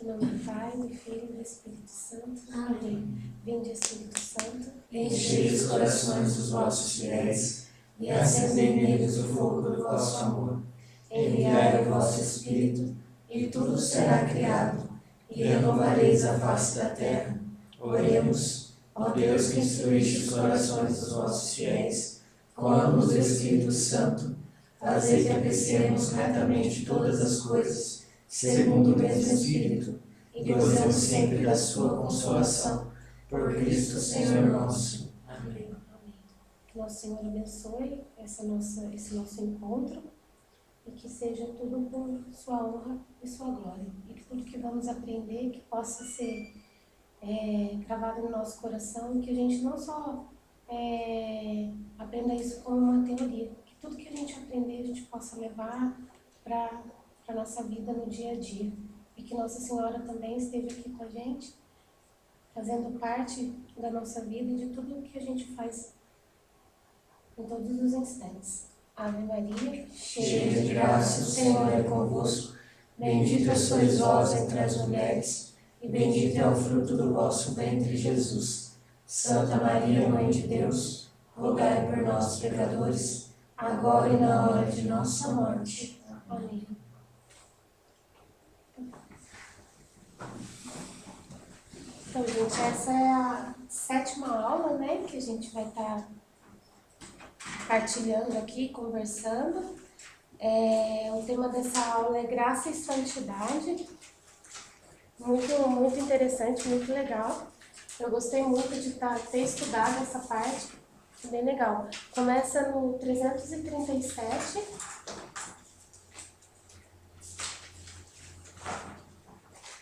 Em nome do Pai, do Filho e do Espírito Santo. Amém. Vinde, Espírito Santo, enchei os corações dos vossos fiéis e acendei neles o fogo do vosso amor. Enviai o vosso Espírito, e tudo será criado, e renovareis a face da terra. Oremos, ó Deus que instruíste os corações dos vossos fiéis, com a luz do Espírito Santo, fazei que apreciemos retamente todas as coisas, segundo o mesmo Espírito, e gozemos sempre da sua consolação. Por Cristo Senhor nosso. Amém. Que nosso Senhor abençoe esse nosso encontro e que seja tudo por sua honra e sua glória. E que tudo que vamos aprender que possa ser gravado no nosso coração, que a gente não só aprenda isso como uma teoria, que tudo que a gente aprender a gente possa levar para a nossa vida no dia a dia. E que Nossa Senhora também esteja aqui com a gente, fazendo parte da nossa vida e de tudo que a gente faz em todos os instantes. Ave Maria, cheia de graça, o Senhor é convosco. Bendita sois vós entre as mulheres, e bendito é o fruto do vosso ventre, Jesus. Santa Maria, Mãe de Deus, rogai por nós, pecadores, agora e na hora de nossa morte. Amém. Então, gente, essa é a 7ª aula, né, que a gente vai estar partilhando aqui, conversando. O tema dessa aula é Graça e Santidade. Muito, muito interessante, muito legal. Eu gostei muito de ter estudado essa parte, bem legal. Começa no 337.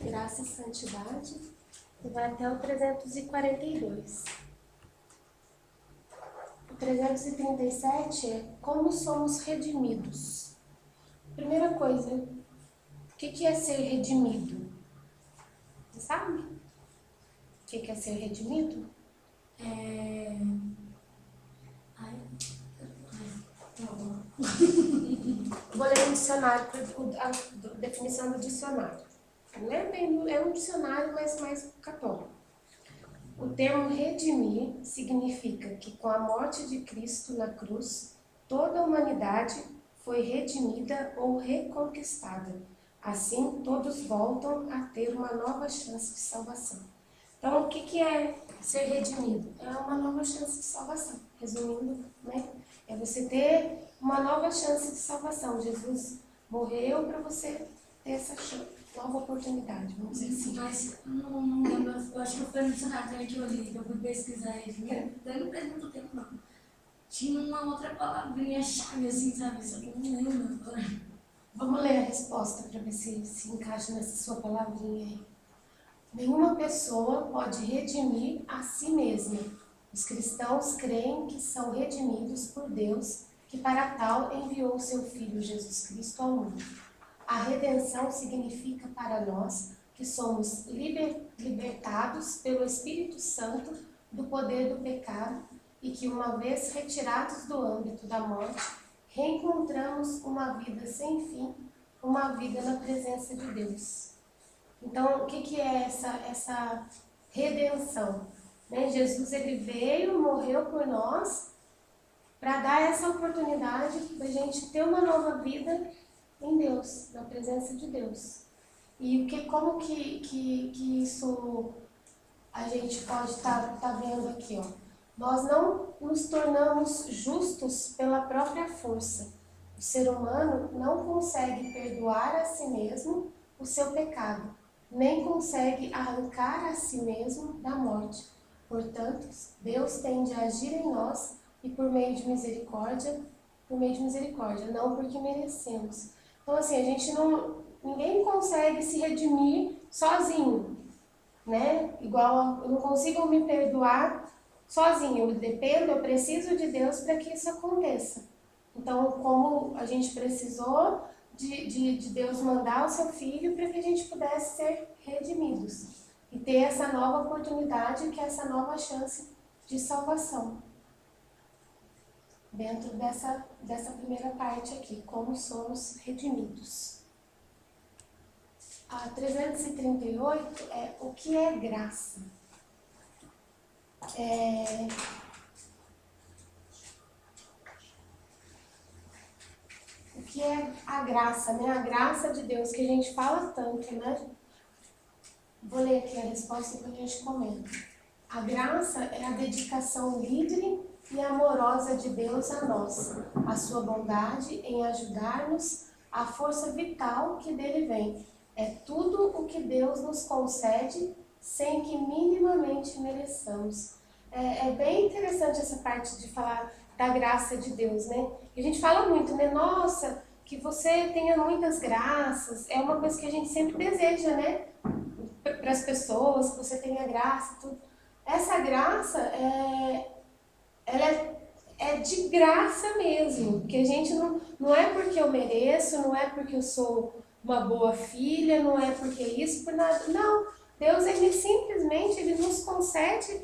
Graça e Santidade. E vai até o 342. O 337 é como somos redimidos. Primeira coisa, o que é ser redimido? Você sabe? O que é ser redimido? Vou ler um dicionário, a definição do dicionário. Não é bem, é um dicionário, mas mais católico. O termo redimir significa que com a morte de Cristo na cruz, toda a humanidade foi redimida ou reconquistada. Assim, todos voltam a ter uma nova chance de salvação. Então, o que é ser redimido? É uma nova chance de salvação. Resumindo, né? É você ter uma nova chance de salvação. Jesus morreu para você ter essa nova oportunidade, vamos dizer assim. Mas não lembro, eu acho que foi no dicionário também que eu li, que eu fui pesquisar ele. Eu não perdi muito tempo, não. Tinha uma outra palavrinha-chave, assim, sabe? Só que eu não lembro agora. Vamos ler a resposta para ver se encaixa nessa sua palavrinha aí. Nenhuma pessoa pode redimir a si mesma. Os cristãos creem que são redimidos por Deus, que para tal enviou seu Filho Jesus Cristo ao mundo. A redenção significa para nós que somos libertados pelo Espírito Santo do poder do pecado e que, uma vez retirados do âmbito da morte, reencontramos uma vida sem fim, uma vida na presença de Deus. Então, o que é essa redenção? Né? Jesus ele veio, morreu por nós, para dar essa oportunidade da gente ter uma nova vida em Deus, na presença de Deus. E como que isso a gente pode estar vendo aqui, ó? Nós não nos tornamos justos pela própria força. O ser humano não consegue perdoar a si mesmo o seu pecado, nem consegue arrancar a si mesmo da morte. Portanto, Deus tem de agir em nós e por meio de misericórdia, não porque merecemos. Então, assim, ninguém consegue se redimir sozinho, né? Igual eu não consigo me perdoar sozinho, eu preciso de Deus para que isso aconteça. Então, como a gente precisou de Deus mandar o seu Filho para que a gente pudesse ser redimidos e ter essa nova oportunidade, que é essa nova chance de salvação. Dentro dessa primeira parte aqui, como somos redimidos. A 338 é o que é graça. O que é a graça, né? A graça de Deus que a gente fala tanto, né? Vou ler aqui a resposta e depois a gente comenta. A graça é a dedicação livre e amorosa de Deus a nós, a sua bondade em ajudar-nos, a força vital que dele vem. É tudo o que Deus nos concede sem que minimamente mereçamos. É bem interessante essa parte de falar da graça de Deus, né? E a gente fala muito, né? Nossa, que você tenha muitas graças. É uma coisa que a gente sempre deseja, né? Para as pessoas, que você tenha graça, tudo. Essa graça ela é de graça mesmo, que a gente não é porque eu mereço, não é porque eu sou uma boa filha, não é porque isso, por nada. Não, Deus, ele nos concede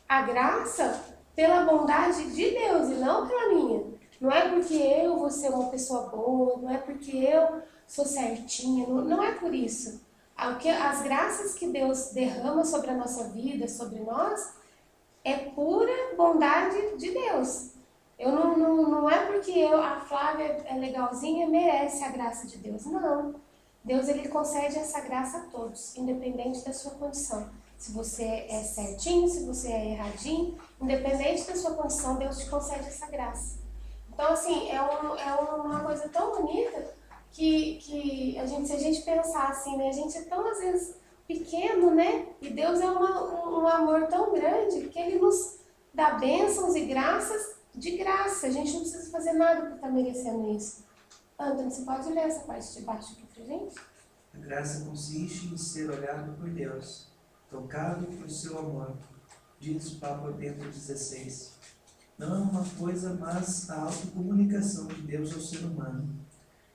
a graça pela bondade de Deus e não pela minha. Não é porque eu vou ser uma pessoa boa, não é porque eu sou certinha, não é por isso. As graças que Deus derrama sobre a nossa vida, sobre nós, é pura bondade de Deus. Não é porque a Flávia é legalzinha, merece a graça de Deus. Não. Deus, ele concede essa graça a todos, independente da sua condição. Se você é certinho, se você é erradinho, independente da sua condição, Deus te concede essa graça. Então, assim, é uma coisa tão bonita que se a gente pensar assim, né, a gente é tão, às vezes, pequeno, né? E Deus é um amor tão grande que ele nos dá bênçãos e graças de graça. A gente não precisa fazer nada para estar merecendo isso. Antônio, você pode ler essa parte de baixo aqui pra gente? A graça consiste em ser olhado por Deus, tocado por seu amor, diz o Papa Bento XVI. Não é uma coisa, mas a autocomunicação de Deus ao ser humano.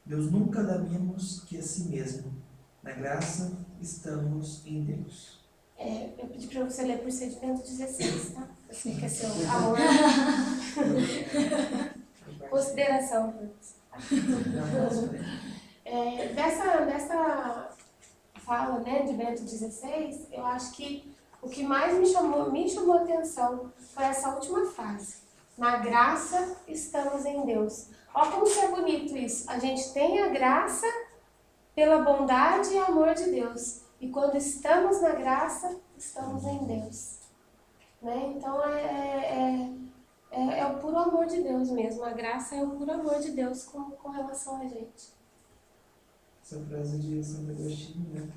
Deus nunca dá menos que a si mesmo. Na graça, estamos em Deus. Eu pedi para você ler por ser de Bento XVI, tá? Eu sei que é seu amor. Consideração. Dessa fala, né, de Bento XVI, eu acho que o que mais me chamou a atenção foi essa última frase. Na graça estamos em Deus. Olha como que é bonito isso. A gente tem a graça pela bondade e amor de Deus. E quando estamos na graça, estamos em Deus. Né? Então é o puro amor de Deus mesmo. A graça é o puro amor de Deus com relação a gente. Essa frase de Santo Agostinho, né?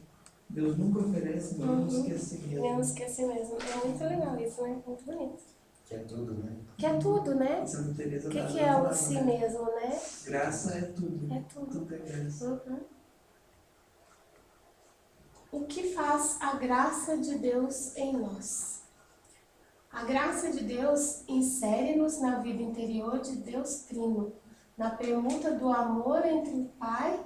Deus nunca oferece menos que a si mesmo. Menos que a si mesmo. É muito legal isso, né? Muito bonito. Que é tudo, né? Que é tudo, né? Santa Teresa O que é o si mesmo, né? Graça é tudo. É tudo. Tudo é graça. O que faz a graça de Deus em nós? A graça de Deus insere-nos na vida interior de Deus Trino, na permuta do amor entre o Pai,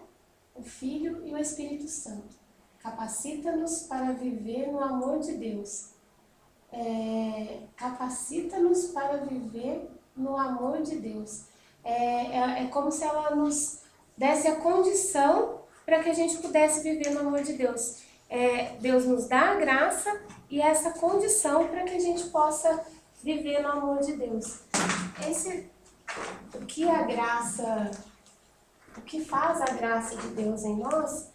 o Filho e o Espírito Santo. Capacita-nos para viver no amor de Deus. Capacita-nos para viver no amor de Deus. É como se ela nos desse a condição para que a gente pudesse viver no amor de Deus. Deus nos dá a graça e essa condição para que a gente possa viver no amor de Deus. O que faz a graça de Deus em nós,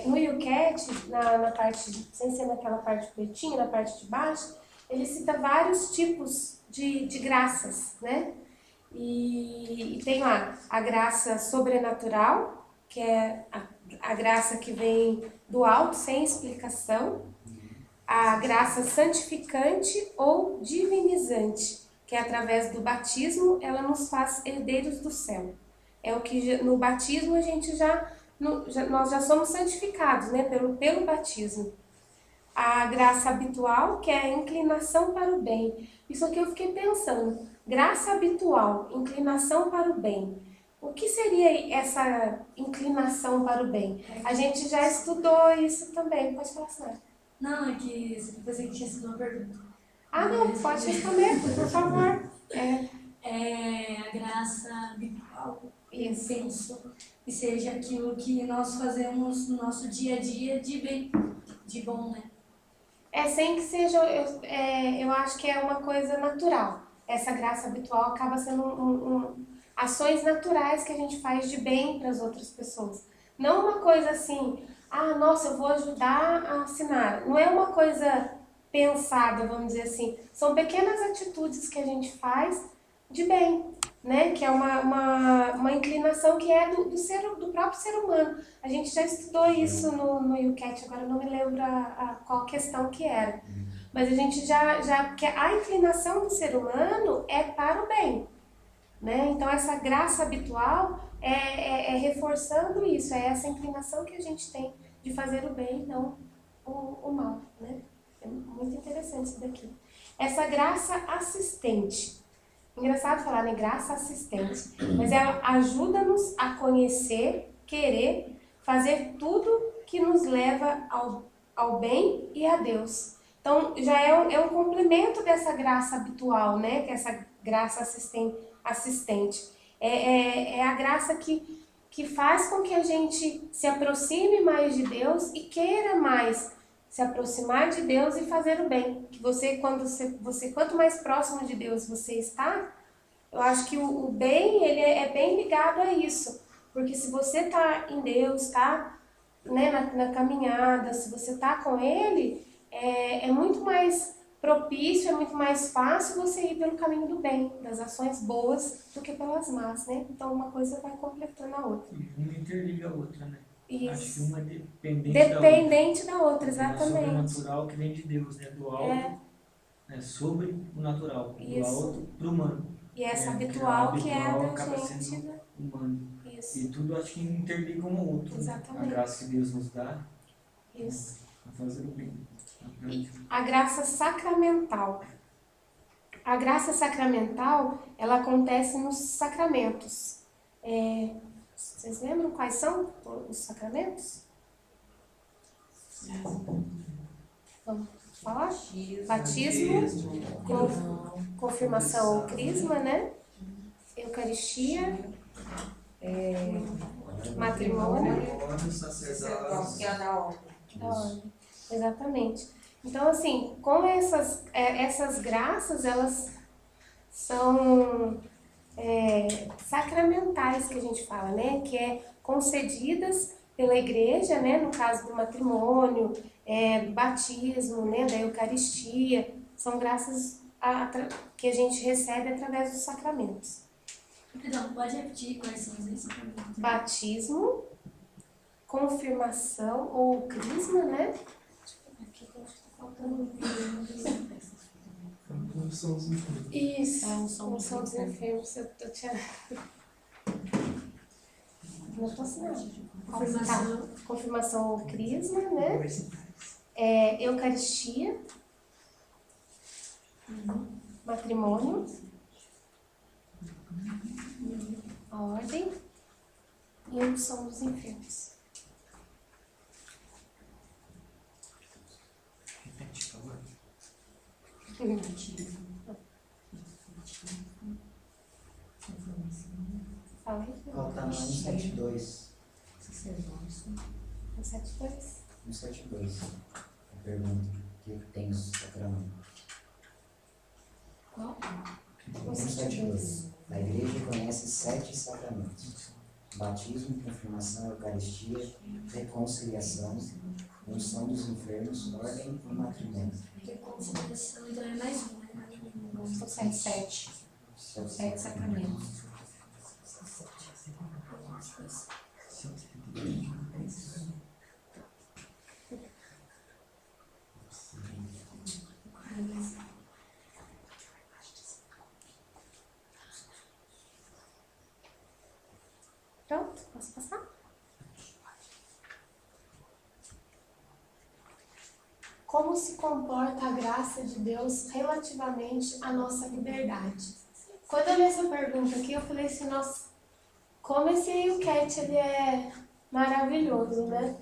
no Yucat, na parte, sem ser naquela parte pretinha, na parte de baixo, ele cita vários tipos de graças, né? E tem lá a graça sobrenatural, que é a graça que vem do alto, sem explicação. A graça santificante ou divinizante, que é através do batismo, ela nos faz herdeiros do céu. É o que no batismo a gente nós já somos santificados, né, pelo batismo. A graça habitual, que é a inclinação para o bem. Isso aqui eu fiquei pensando. Graça habitual, inclinação para o bem. O que seria essa inclinação para o bem? A gente já estudou isso também. Pode falar, Sara. Não, é que eu pensei que tinha sido uma pergunta. Não, pode responder, por favor. A graça habitual penso e seja aquilo que nós fazemos no nosso dia a dia de bem, de bom, né? Sem que seja, eu acho que é uma coisa natural. Essa graça habitual acaba sendo ações naturais que a gente faz de bem para as outras pessoas. Não uma coisa assim, nossa, eu vou ajudar a assinar. Não é uma coisa pensada, vamos dizer assim. São pequenas atitudes que a gente faz de bem, né? Que é uma inclinação que é do próprio ser humano. A gente já estudou isso no UCAT, agora eu não me lembro qual questão que era. Mas a gente que a inclinação do ser humano é para o bem, né? Então essa graça habitual é reforçando isso, é essa inclinação que a gente tem de fazer o bem, não o mal, né? É muito interessante isso daqui. Essa graça assistente. Engraçado falar, né? Graça assistente. Mas ela ajuda-nos a conhecer, querer, fazer tudo que nos leva ao bem e a Deus. Então, já é um complemento dessa graça habitual, né? Que é essa graça assistente. É a graça que faz com que a gente se aproxime mais de Deus e queira mais se aproximar de Deus e fazer o bem. Que quanto mais próximo de Deus você está, eu acho que o bem, ele é bem ligado a isso. Porque se você está em Deus, está, né, na caminhada, se você está com Ele, é muito mais propício, é muito mais fácil você ir pelo caminho do bem, das ações boas, do que pelas más, né? Então uma coisa vai completando a outra. E uma interliga a outra, né? Isso. Acho que uma é dependente da outra, exatamente. É sobrenatural que vem de Deus, né? Do alto, sobre o natural, do alto para o humano. E essa habitual que é a da acaba gente, sendo né? humano. Isso. E tudo acho que interliga um ao outro. Exatamente. A graça que Deus nos dá. Isso. A fazer o bem. E a graça sacramental. A graça sacramental, ela acontece nos sacramentos. Vocês lembram quais são os sacramentos? Vamos falar? Batismo, confirmação ou crisma, né? Eucaristia, matrimônio, Sacerdócio, que é da ordem. da ordem. Exatamente. Então, assim, como essas graças, elas são sacramentais, que a gente fala, né? Que é concedidas pela igreja, né? No caso do matrimônio, do batismo, né? Da Eucaristia. São graças que a gente recebe através dos sacramentos. Perdão, pode repetir quais são os sacramentos? Batismo, confirmação ou crisma, né? Aqui eu acho que tá faltando Unção dos enfermos. isso, unção dos enfermos. Eu tinha... Não tô assinando. Confirmação ou crisma, né? Eucaristia, matrimônio, a ordem e a unção dos enfermos. Repete, por favor. Fala aí. Falta no 172. No 72. 172. A pergunta: o que tem os sacramentos? Qual? 172. A igreja conhece 7 sacramentos: batismo, confirmação, eucaristia, reconciliação, unção dos enfermos, ordem e matrimônio. Reconciliação, então é mais um, né? São 7. 7 sacramentos. Pronto, posso passar? Como se comporta a graça de Deus relativamente à nossa liberdade? Quando eu li essa pergunta aqui, eu falei assim, nossa, como esse UCAT ele é maravilhoso, né?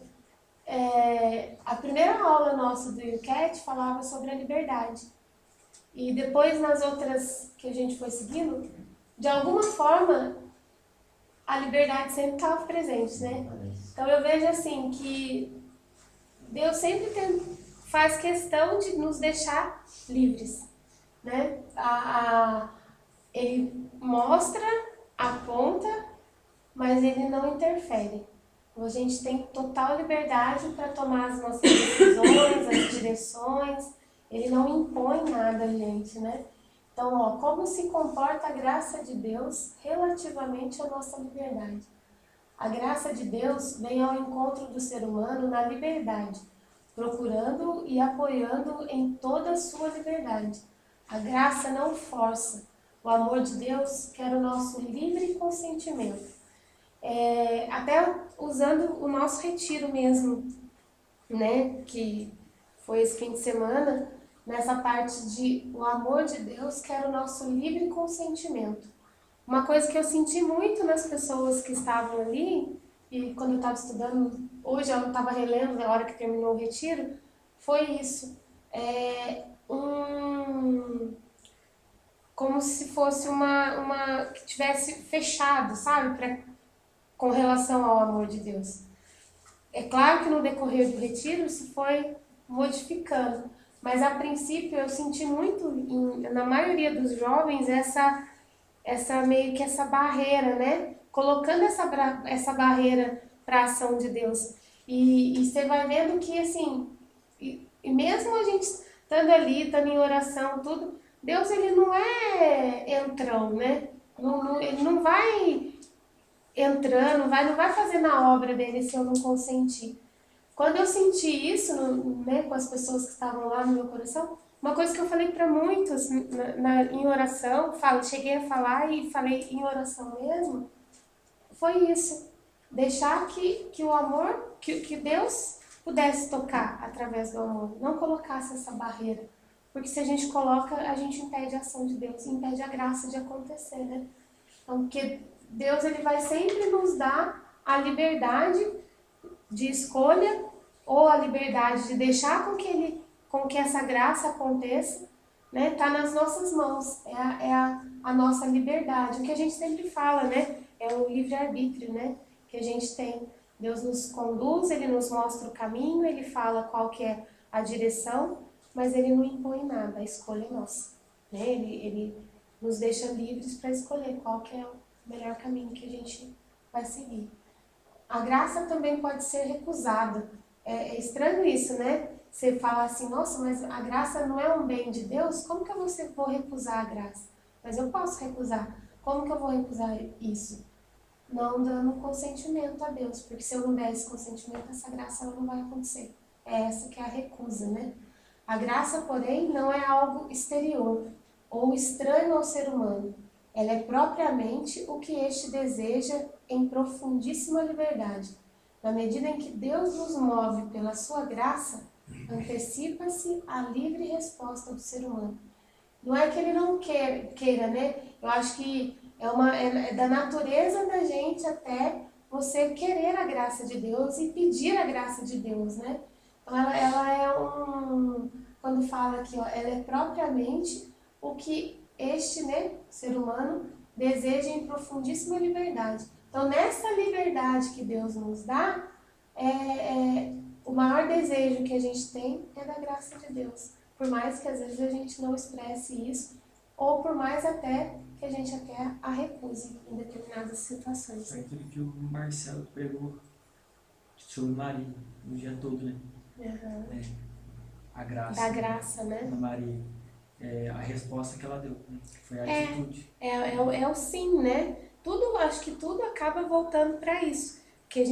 A primeira aula nossa do UCAT falava sobre a liberdade. E depois, nas outras que a gente foi seguindo, de alguma forma, a liberdade sempre estava presente, né? Então eu vejo assim que Deus sempre faz questão de nos deixar livres, né? Ele mostra, aponta, mas ele não interfere. Então, a gente tem total liberdade para tomar as nossas decisões, as direções. Ele não impõe nada a gente, né? Então, ó, como se comporta a graça de Deus relativamente à nossa liberdade? A graça de Deus vem ao encontro do ser humano na liberdade, procurando e apoiando em toda a sua liberdade. A graça não força. O amor de Deus quer o nosso livre consentimento. Até usando o nosso retiro mesmo, né, que foi esse fim de semana, nessa parte de o amor de Deus quer o nosso livre consentimento. Uma coisa que eu senti muito nas pessoas que estavam ali, e quando eu estava estudando, hoje eu estava relendo na hora que terminou o retiro, foi isso. Como se fosse uma que tivesse fechado, sabe, com relação ao amor de Deus. É claro que no decorrer do retiro se foi modificando, mas a princípio eu senti muito, na maioria dos jovens, meio que essa barreira, né? Colocando essa barreira para a ação de Deus. E você vai vendo que, assim, e mesmo a gente estando ali, estando em oração, tudo, Deus, ele não é entrão, né? Ele não vai entrando, não vai fazer na obra dele se eu não consentir. Quando eu senti isso, né, com as pessoas que estavam lá no meu coração, uma coisa que eu falei para muitos em oração, cheguei a falar e falei em oração mesmo, foi isso. Deixar que o amor, que Deus pudesse tocar através do amor, não colocasse essa barreira. Porque se a gente coloca, a gente impede a ação de Deus, impede a graça de acontecer, né? Então, porque Deus, ele vai sempre nos dar a liberdade de escolha ou a liberdade de deixar com que essa graça aconteça, né? Tá nas nossas mãos, é a nossa liberdade. O que a gente sempre fala, né? É o livre-arbítrio, né? Que a gente tem. Deus nos conduz, ele nos mostra o caminho, ele fala qual que é a direção, mas ele não impõe nada, a escolha é nossa, né? Ele nos deixa livres para escolher qual que é o melhor caminho que a gente vai seguir. A graça também pode ser recusada. É estranho isso, né? Você fala assim, nossa, mas a graça não é um bem de Deus? Como que eu vou recusar a graça? Mas eu posso recusar. Como que eu vou recusar isso? Não dando consentimento a Deus, porque se eu não der esse consentimento, essa graça ela não vai acontecer. É essa que é a recusa, né? A graça, porém, não é algo exterior ou estranho ao ser humano. Ela é propriamente o que este deseja em profundíssima liberdade. Na medida em que Deus nos move pela sua graça, antecipa-se a livre resposta do ser humano. Não é que ele não queira, né? Eu acho que é da natureza da gente até você querer a graça de Deus e pedir a graça de Deus, né? Então ela é quando fala aqui, ó, ela é propriamente o que este, né, ser humano deseja em profundíssima liberdade. Então, nessa liberdade que Deus nos dá, o maior desejo que a gente tem é da graça de Deus. Por mais que às vezes a gente não expresse isso, ou por mais até que a gente até a recuse em determinadas situações. É aquilo que o Marcelo pregou sobre Maria, o dia todo, né? Uhum. A graça. Da graça, né? Da Maria. A resposta que ela deu, né? Foi a atitude. É o sim, né? Acho que tudo acaba voltando para isso. Que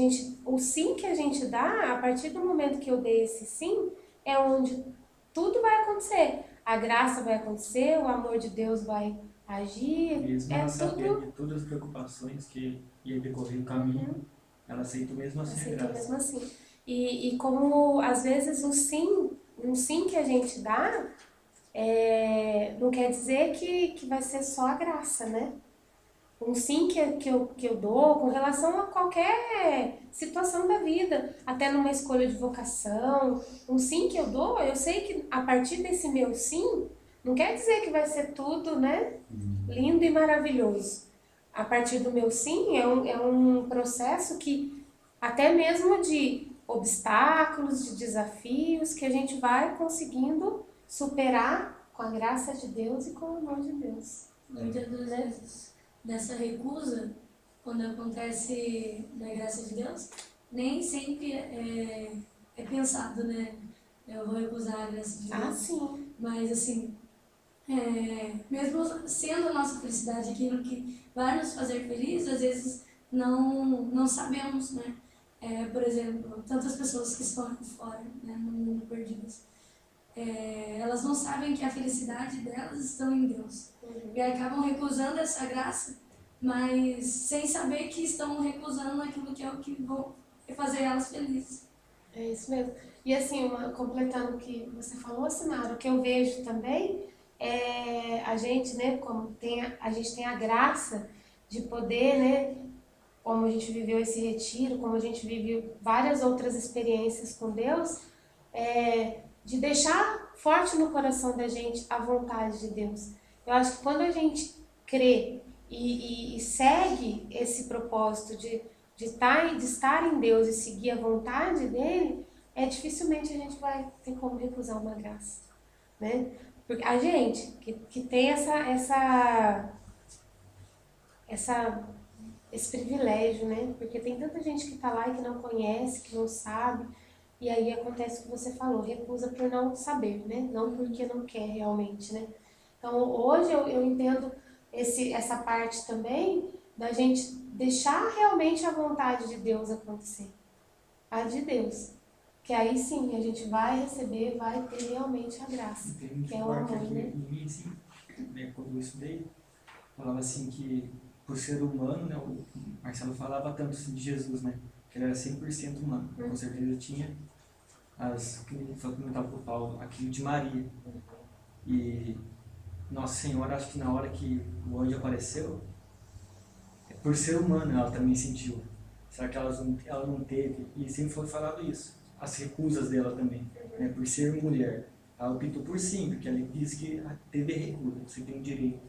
o sim que a gente dá, a partir do momento que eu dei esse sim, é onde tudo vai acontecer. A graça vai acontecer, o amor de Deus vai agir. Mesmo ela sabendo de todas as preocupações que ia decorrer o caminho, ela aceitou mesmo assim a graça. Mesmo assim. E como às vezes um sim que a gente dá, não quer dizer que vai ser só a graça, né? Um sim que eu dou com relação a qualquer situação da vida, até numa escolha de vocação, um sim que eu dou, eu sei que a partir desse meu sim, não quer dizer que vai ser tudo, né, lindo e maravilhoso. a partir do meu sim, é um processo que, até mesmo de obstáculos, de desafios, que a gente vai conseguindo superar com a graça de Deus e com o amor de Deus. Muitas das vezes, nessa recusa, quando acontece na graça de Deus, nem sempre é pensado, né? Eu vou recusar a graça de Deus. Ah, sim. Mas, assim, mesmo sendo a nossa felicidade aquilo que vai nos fazer felizes, às vezes não sabemos, né? Por exemplo, tantas pessoas que estão aqui fora, né, no mundo perdidas, elas não sabem que a felicidade delas está em Deus. E acabam recusando essa graça, mas sem saber que estão recusando aquilo que é o que vão fazer elas felizes. É isso mesmo. E assim, completando o que você falou, Sinara, o que eu vejo também é a gente, né, como a gente tem a graça de poder, né, como a gente viveu esse retiro, como a gente vive várias outras experiências com Deus, de deixar forte no coração da gente a vontade de Deus. Eu acho que quando a gente crê e segue esse propósito de estar em Deus e seguir a vontade dele, dificilmente a gente vai ter como recusar uma graça, né? Porque a gente que tem esse privilégio, né? Porque tem tanta gente que está lá e que não conhece, que não sabe, e aí acontece o que você falou, recusa por não saber, né? Não porque não quer realmente, né? Então hoje eu entendo essa parte também da gente deixar realmente a vontade de Deus acontecer, a de Deus. Que aí sim a gente vai receber, vai ter realmente a graça, que é o amor, né? Em mim, assim, né, quando eu estudei, falava assim que, por ser humano, né, o Marcelo falava tanto assim de Jesus, né, que ele era 100% humano. Com certeza tinha que foi comentado por Paulo, aquilo de Maria. E Nossa Senhora, acho que na hora que o anjo apareceu, por ser humano, ela também sentiu. Será que ela não teve? E sempre foi falado isso. As recusas dela também, né, por ser mulher. Ela optou por sim, porque ela diz que teve recusa, você tem direito,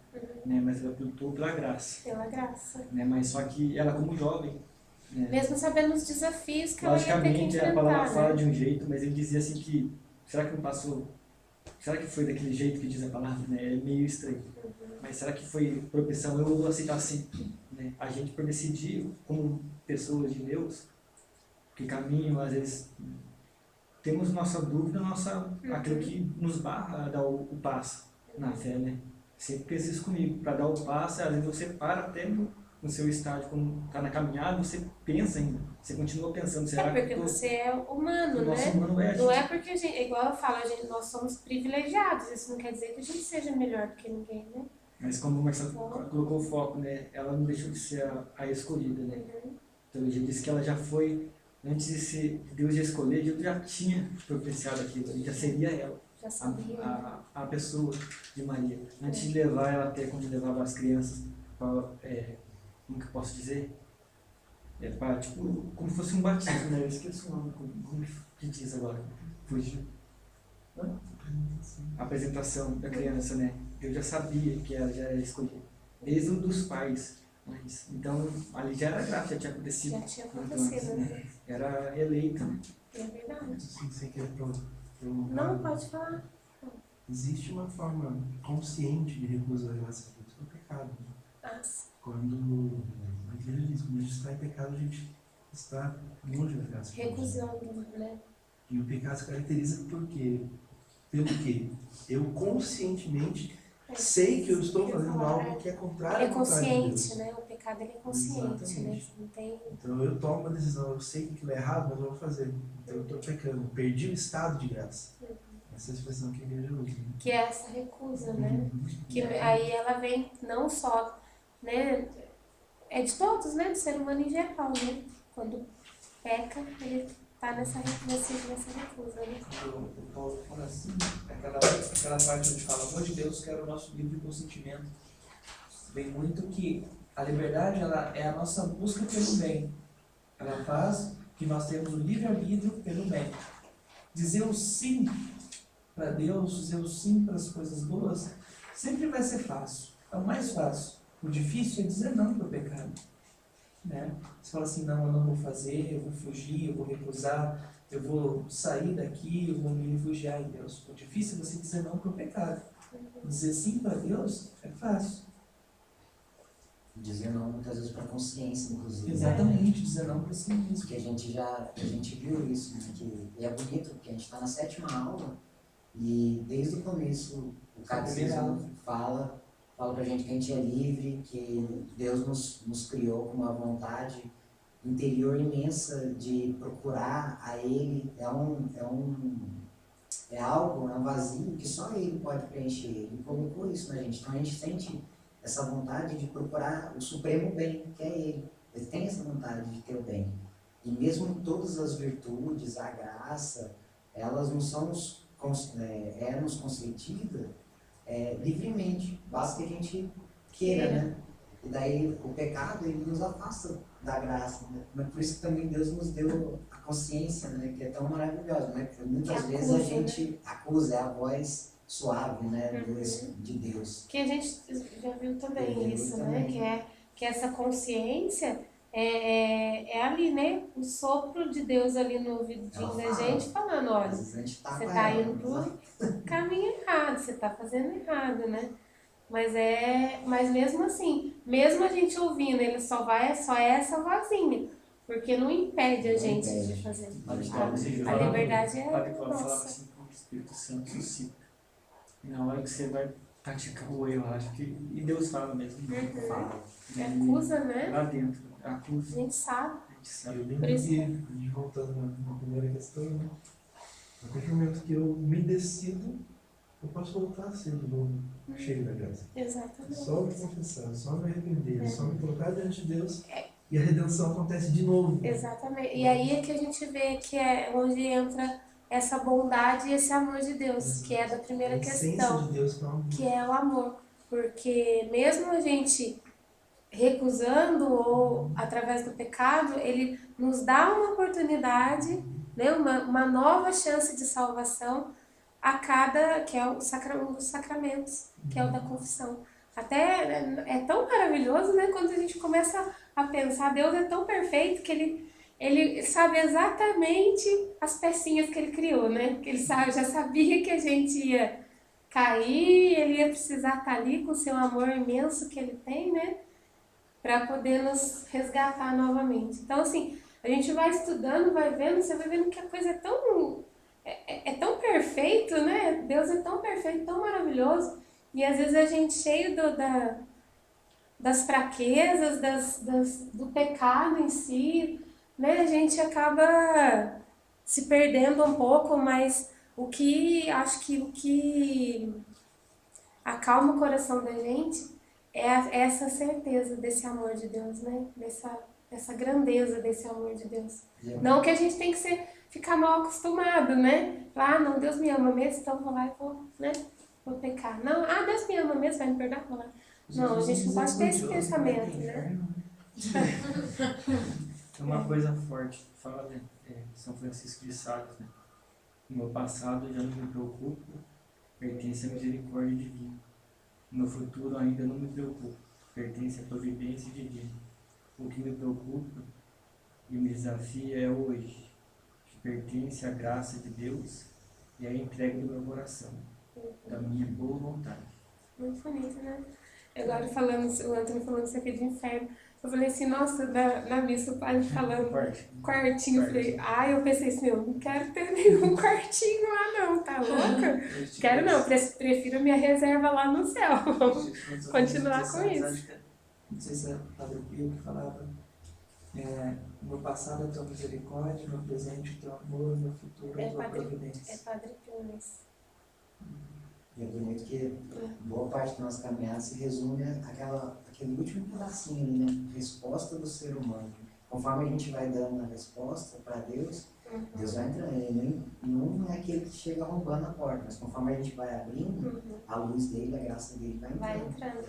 né, mas ela optou pela graça. Pela graça. Né, mas só que ela como jovem... Né, mesmo sabendo os desafios que ela ia ter que logicamente enfrentar, a palavra fala né? de um jeito, mas ele dizia assim que, será que não passou? Será que foi daquele jeito que diz a palavra? Né? É meio estranho. Mas será que foi por opção? Eu vou aceitar assim. Né? A gente por decidir, como pessoas de Deus, que caminham, às vezes, temos nossa dúvida, aquilo que nos barra a dar o passo na fé, né? Sempre pensa isso comigo. Para dar o passo, às vezes você para até no seu estágio, quando está na caminhada, você pensa ainda. Você continua pensando, será porque que você é humano, né? humano Não é porque igual eu falo, nós somos privilegiados, isso não quer dizer que a gente seja melhor do que ninguém, né? Mas como o Marcelo colocou o foco, né? Ela não deixou de ser a escolhida, né? Então ele já disse que ela já foi, antes de Deus já escolher, Deus já tinha propiciado aquilo, ele já seria ela. Já sabia. A pessoa de Maria. Antes de levar ela até quando levava as crianças para, como que eu posso dizer? Para, tipo, como se fosse um batismo, né? Eu esqueço o nome, como que diz agora? Fugiu. A apresentação da criança, né? Eu já sabia que ela já era escolhida. Desde o dos pais. Mas, então, ali já era graça, já tinha acontecido. Já tinha acontecido, né? Era eleita, né? É verdade. Sem querer Não, pode falar. Existe uma forma consciente de recusar a graça de Deus, que é o pecado. Quando a igreja diz que a gente está em pecado, a gente está longe da graça de Deus. Recusando, né? E o pecado se caracteriza pelo quê? Eu conscientemente sei que eu estou fazendo algo que é contrário Ele é à vontade de Deus. consciente, né? O pecado ele é consciente, né? Não tem... Então eu tomo uma decisão, eu sei que aquilo é errado, mas eu vou fazer. Então eu estou pecando, perdi o estado de graça. Essa é a expressão que a igreja usa. Né? Que é essa recusa, né? Que aí ela vem não só, né? É de todos, né? Do ser humano em geral, né? Quando peca, ele tá nessa recusa, né? O Paulo fala assim, aquela parte onde fala, amor de Deus, quero o nosso livre consentimento. Vem muito que a liberdade ela é a nossa busca pelo bem. Ela faz que nós temos o livre-arbítrio pelo bem. Dizer o sim para Deus, dizer o sim para as coisas boas, sempre vai ser fácil. É o mais fácil. O difícil é dizer não para o pecado. Né? Você fala assim, não, eu não vou fazer, eu vou fugir, eu vou recusar, eu vou sair daqui, eu vou me refugiar em Deus. O difícil é você dizer não para o pecado. Dizer sim para Deus é fácil. Dizer não muitas vezes para a consciência, inclusive. Exatamente, dizer não para si mesmo. Porque a gente viu isso, né? E é bonito, porque a gente está na 7ª aula e desde o começo o catecismo fala pra gente que a gente é livre, que Deus nos criou com uma vontade interior imensa de procurar a Ele. É algo, é um vazio que só Ele pode preencher. Ele colocou isso na gente. Então a gente sente essa vontade de procurar o supremo bem, que é Ele. Ele tem essa vontade de ter o bem. E mesmo todas as virtudes, a graça, elas não são nos concedidas livremente. Basta que a gente queira, né? E daí o pecado, ele nos afasta da graça, né? Mas por isso que também Deus nos deu a consciência, né? Que é tão maravilhosa, né? Porque muitas vezes a gente acusa, é a voz suave, né? De Deus. Que a gente já viu também isso, né? Que essa consciência é ali, né? O sopro de Deus ali no ouvidinho da gente falando, olha, você está indo pro caminho errado, você está fazendo errado, né? Mas mesmo assim, mesmo a gente ouvindo, ele só é essa vozinha, porque não impede a gente de fazer. A liberdade é falava assim com o Espírito Santo suscita. E na hora que você vai praticar o eu acho que. E Deus fala mesmo. Fala. Acusa, né? Lá dentro. Acusa. A gente sabe. Eu lembro que, voltando na primeira questão, né? A partir do momento que eu me decido, eu posso voltar a ser de novo, cheio da graça. Exatamente. Só me confessar, só me arrepender, só me colocar diante de Deus e a redenção acontece de novo. Exatamente. E aí é que a gente vê que é onde entra essa bondade e esse amor de Deus, que é da primeira questão, de Deus, que é o amor. Porque mesmo a gente recusando ou através do pecado, ele nos dá uma oportunidade, né, uma nova chance de salvação a cada, que é um dos sacramentos, que é o da confissão. Até é tão maravilhoso, né, quando a gente começa a pensar, Deus é tão perfeito que ele sabe exatamente as pecinhas que ele criou, né? Que ele já sabia que a gente ia cair, ele ia precisar estar ali com o seu amor imenso que ele tem, né? Para poder nos resgatar novamente. Então, assim, a gente vai estudando, vai vendo, você vai vendo que a coisa é tão perfeito, né? Deus é tão perfeito, tão maravilhoso. E às vezes a gente cheio das fraquezas, do pecado em si, né? A gente acaba se perdendo um pouco, mas o que acalma o coração da gente é essa certeza desse amor de Deus, né? Dessa grandeza desse amor de Deus. Não que a gente tem que ficar mal acostumado, né? Não, Deus me ama mesmo, então vou lá e vou pecar. Não, Deus me ama mesmo, vai me perdoar, vou lá. Não, a gente não pode ter esse pensamento, né? É uma coisa forte, fala São Francisco de Sales, né? O meu passado já não me preocupa, pertence à misericórdia divina. O meu futuro ainda não me preocupa, pertence à providência divina. O que me preocupa e me desafia é hoje, que pertence à graça de Deus e à entrega do meu coração, da minha boa vontade. Muito bonito, né? Agora o Antônio falando isso aqui de inferno, eu falei assim, nossa, na missa o padre falando quartinho, eu falei, eu pensei assim, eu não quero ter nenhum quartinho lá não, tá louca? Quero não, prefiro minha reserva lá no céu, vamos continuar com isso. Não sei se é o Padre Pio que falava, o meu passado é a tua misericórdia, meu presente é o teu amor, meu futuro é a tua providência. É Padre Pio mesmo. E é bonito que boa parte da nossa caminhada se resume aquele último pedacinho ali, né? Resposta do ser humano. Conforme a gente vai dando a resposta para Deus, Deus vai entrando. Ele não é aquele que chega roubando a porta, mas conforme a gente vai abrindo, a luz dele, a graça dele vai entrando. Né?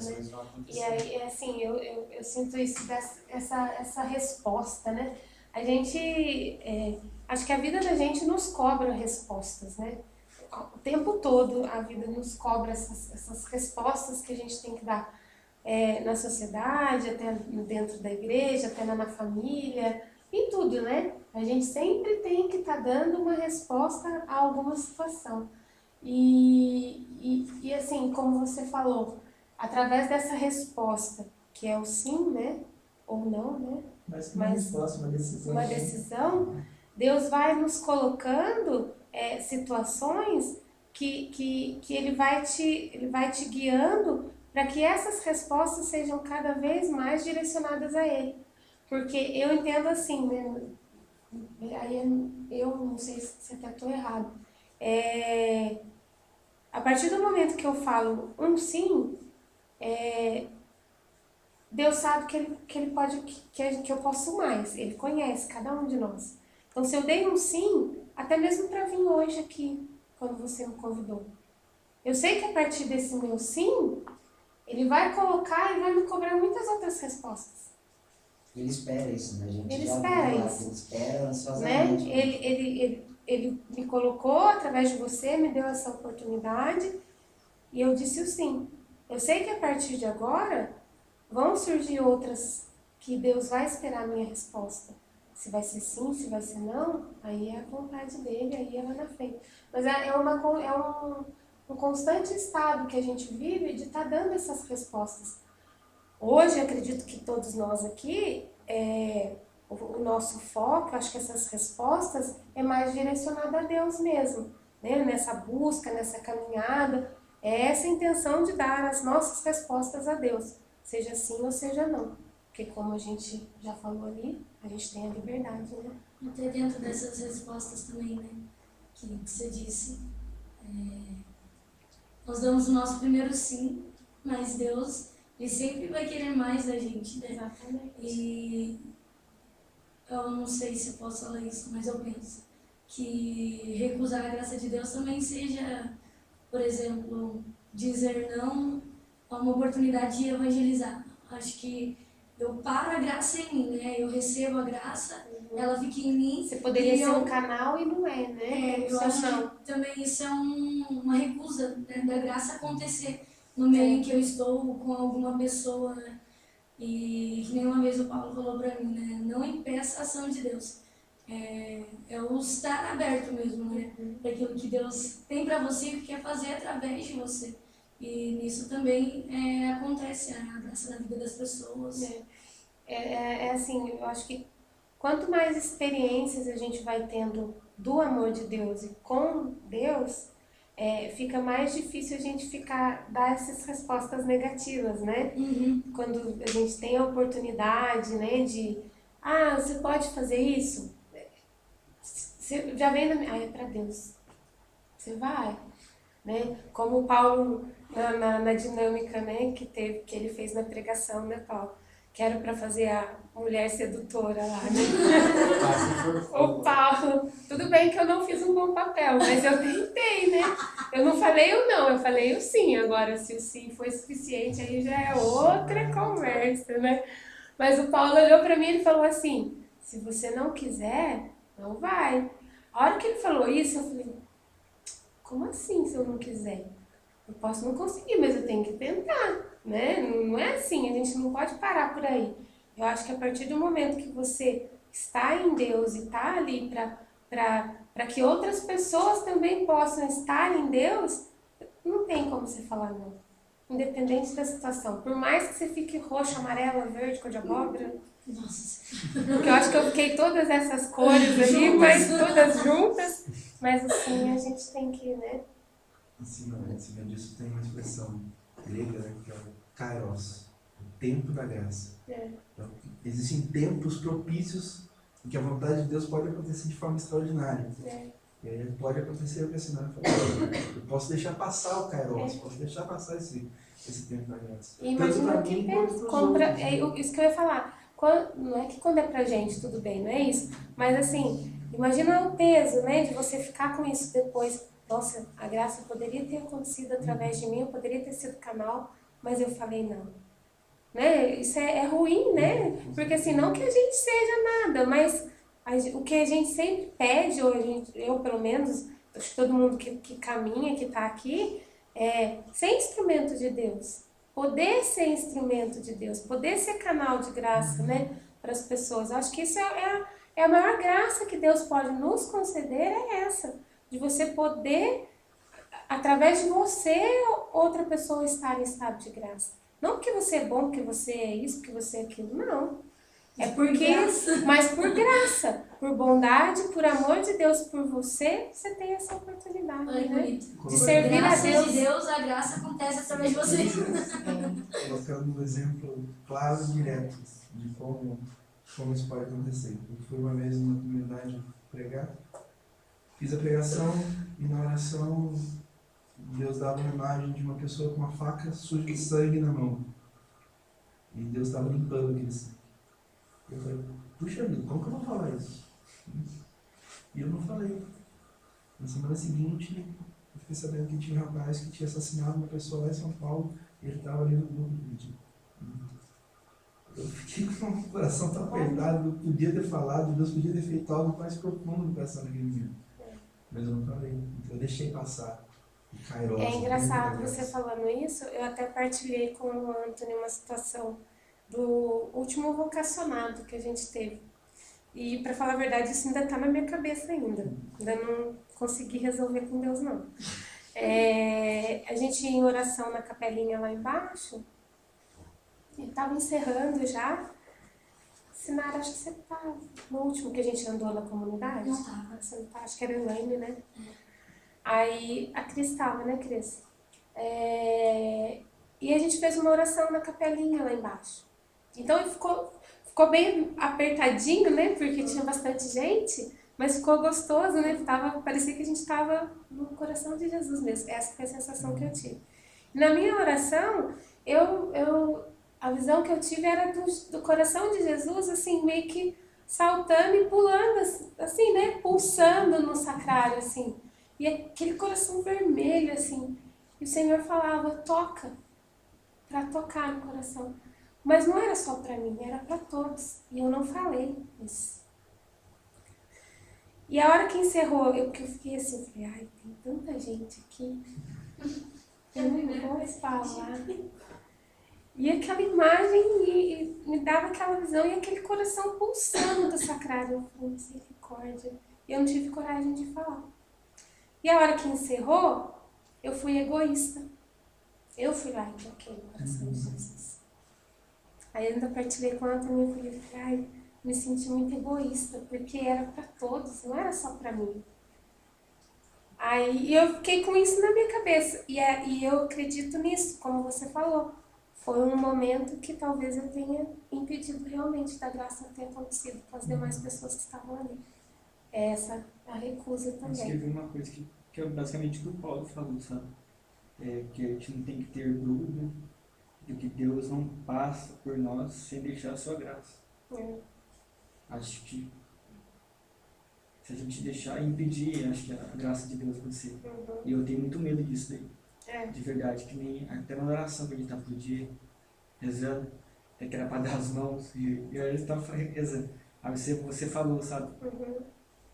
E aí, assim, eu sinto isso, essa resposta, né? A gente, acho que a vida da gente nos cobra respostas, né? O tempo todo a vida nos cobra essas respostas que a gente tem que dar. na sociedade, até dentro da igreja, até na família, em tudo, né? A gente sempre tem que estar dando uma resposta a alguma situação. E assim, como você falou, através dessa resposta, que é o sim, né? Ou não, né? Mas uma resposta, uma decisão. Uma decisão, Deus vai nos colocando situações que ele vai te guiando para que essas respostas sejam cada vez mais direcionadas a Ele. Porque eu entendo assim, né? Aí eu não sei se até estou errado. A partir do momento que eu falo um sim, Deus sabe que ele pode, que eu posso mais. Ele conhece cada um de nós. Então, se eu dei um sim, até mesmo para vir hoje aqui, quando você me convidou, eu sei que a partir desse meu sim, Ele vai colocar e vai me cobrar muitas outras respostas. Ele espera isso, né? A gente Ele já espera viu lá, isso. ele espera Né? ansiosamente. Ele me colocou através de você, me deu essa oportunidade e eu disse o sim. Eu sei que a partir de agora vão surgir outras que Deus vai esperar a minha resposta. Se vai ser sim, se vai ser não, aí é a vontade dele, aí é lá na frente. Mas é um constante estado que a gente vive de estar dando essas respostas. Hoje, acredito que todos nós aqui, o nosso foco, acho que essas respostas é mais direcionado a Deus mesmo, né? Nessa busca, nessa caminhada, é essa intenção de dar as nossas respostas a Deus, seja sim ou seja não. Porque como a gente já falou ali, a gente tem a liberdade, né? Até dentro dessas respostas também, né? Que você disse, nós damos o nosso primeiro sim, mas Deus, Ele sempre vai querer mais da gente, né? Exatamente. E eu não sei se eu posso falar isso, mas eu penso que recusar a graça de Deus também seja, por exemplo, dizer não a uma oportunidade de evangelizar. Acho que eu paro a graça em mim, né? Eu recebo a graça, ela fica em mim. Você poderia e ser eu, um canal e não é, né? eu acho que também isso é uma recusa, né, da graça acontecer no meio em que eu estou com alguma pessoa, né? E que nem uma vez o Paulo falou pra mim, né? Não impeça a ação de Deus. É o estar aberto mesmo, né? Para aquilo que Deus tem para você e quer fazer através de você. E nisso também acontece a graça na vida das pessoas. Assim, eu acho que quanto mais experiências a gente vai tendo do amor de Deus e com Deus, fica mais difícil a gente dar essas respostas negativas, né? Uhum. Quando a gente tem a oportunidade, né, você pode fazer isso? Você já vem é para Deus. Você vai, né? Como o Paulo na dinâmica, né, que ele fez na pregação, né, Paulo? Que era para fazer a mulher sedutora lá, né? O Paulo. Tudo bem que eu não fiz um bom papel, mas eu tentei, né? Eu não falei o não, eu falei o sim. Agora, se o sim foi suficiente, aí já é outra conversa, né? Mas o Paulo olhou para mim e falou assim: se você não quiser, não vai. A hora que ele falou isso, eu falei: como assim se eu não quiser? Eu posso não conseguir, mas eu tenho que tentar, né? Não é assim, a gente não pode parar por aí. Eu acho que a partir do momento que você está em Deus e está ali para que outras pessoas também possam estar em Deus, não tem como você falar não. Independente da situação. Por mais que você fique roxo, amarelo, verde, cor de abóbora. Nossa. Porque eu acho que eu fiquei todas essas cores aí, mas todas juntas. Mas assim, a gente tem que, né? Em cima disso tem uma expressão grega, né, que é o kairos, o tempo da graça. Então, existem tempos propícios em que a vontade de Deus pode acontecer de forma extraordinária. E aí pode acontecer o que a senhora falou. Eu posso deixar passar o kairos, posso deixar passar esse tempo da graça. E imagina que isso que eu ia falar. Não é que quando é pra gente, tudo bem, não é isso. Mas assim, imagina o peso, né, de você ficar com isso depois. Nossa, a graça poderia ter acontecido através de mim, eu poderia ter sido canal, mas eu falei não. Né? Isso é ruim, né? Porque assim, não que a gente seja nada, mas o que a gente sempre pede, ou eu pelo menos, acho que todo mundo que caminha, que está aqui, é ser instrumento de Deus. poder ser instrumento de Deus, poder ser canal de graça, né, para as pessoas. Eu acho que isso é a maior graça que Deus pode nos conceder, é essa, de você poder, através de você, outra pessoa estar em estado de graça. Não porque você é bom, porque você é isso, porque você é aquilo, não. É porque, mas por graça, por bondade, por amor de Deus por você, você tem essa oportunidade, né? De servir a Deus. De Deus, a graça acontece através de você. Colocando um exemplo claro e direto de como isso pode acontecer. Eu fui uma vez numa comunidade pregar, fiz a pregação e na oração Deus dava uma imagem de uma pessoa com uma faca suja de sangue na mão. E Deus estava limpando aquele sangue. Eu falei, puxa vida, como que eu vou falar isso? E eu não falei. Na semana seguinte, eu fiquei sabendo que tinha um rapaz que tinha assassinado uma pessoa lá em São Paulo e ele estava ali no grupo do vídeo. Eu fiquei com o coração tão apertado, eu podia ter falado, Deus podia ter feito algo mais profundo no coração daquele menino. Mas eu não falei, então eu deixei passar. É engraçado você falando isso, eu até partilhei com o Antônio uma situação do último vocacionado que a gente teve. E, para falar a verdade, isso ainda está na minha cabeça ainda. Ainda não consegui resolver com Deus, não. A gente ia em oração na capelinha lá embaixo, e estava encerrando já. Sinara, acho que você estava no último que a gente andou na comunidade. Não estava. Você não tá, acho que era Elaine, né? Aí a Cris estava, né, Cris? E a gente fez uma oração na capelinha lá embaixo. Então ficou bem apertadinho, né? Porque tinha bastante gente, mas ficou gostoso, né? Parecia que a gente estava no coração de Jesus mesmo. Essa foi a sensação que eu tive. Na minha oração, a visão que eu tive era do coração de Jesus, assim, meio que saltando e pulando, assim, né? Pulsando no sacrário, assim. E aquele coração vermelho, assim. E o Senhor falava, toca, para tocar no coração. Mas não era só para mim, era para todos. E eu não falei isso. E a hora que encerrou, eu fiquei assim, falei, ai, tem tanta gente aqui. Eu não vou falar. E aquela imagem me dava aquela visão e aquele coração pulsando do sacrário. Eu falei, misericórdia. E eu não tive coragem de falar. E a hora que encerrou, eu fui egoísta. Eu fui lá e toquei no coração de Jesus. Aí eu ainda partilhei com ela também, eu falei, ai, me senti muito egoísta, porque era para todos, não era só para mim. Aí eu fiquei com isso na minha cabeça, e eu acredito nisso, como você falou. Foi um momento que talvez eu tenha impedido realmente da graça ter acontecido com as demais pessoas que estavam ali. Essa a recusa também. Eu escrevi uma coisa que é basicamente o que o Paulo falou, sabe? Que a gente não tem que ter dúvida de que Deus não passa por nós sem deixar a sua graça. Acho que se a gente deixar impedir, acho que a graça de Deus acontecer. E eu tenho muito medo disso daí. De verdade, que nem até na oração que a gente tá por dia, rezando, que era para dar as mãos, e eu estava rezando. Aí você falou, sabe?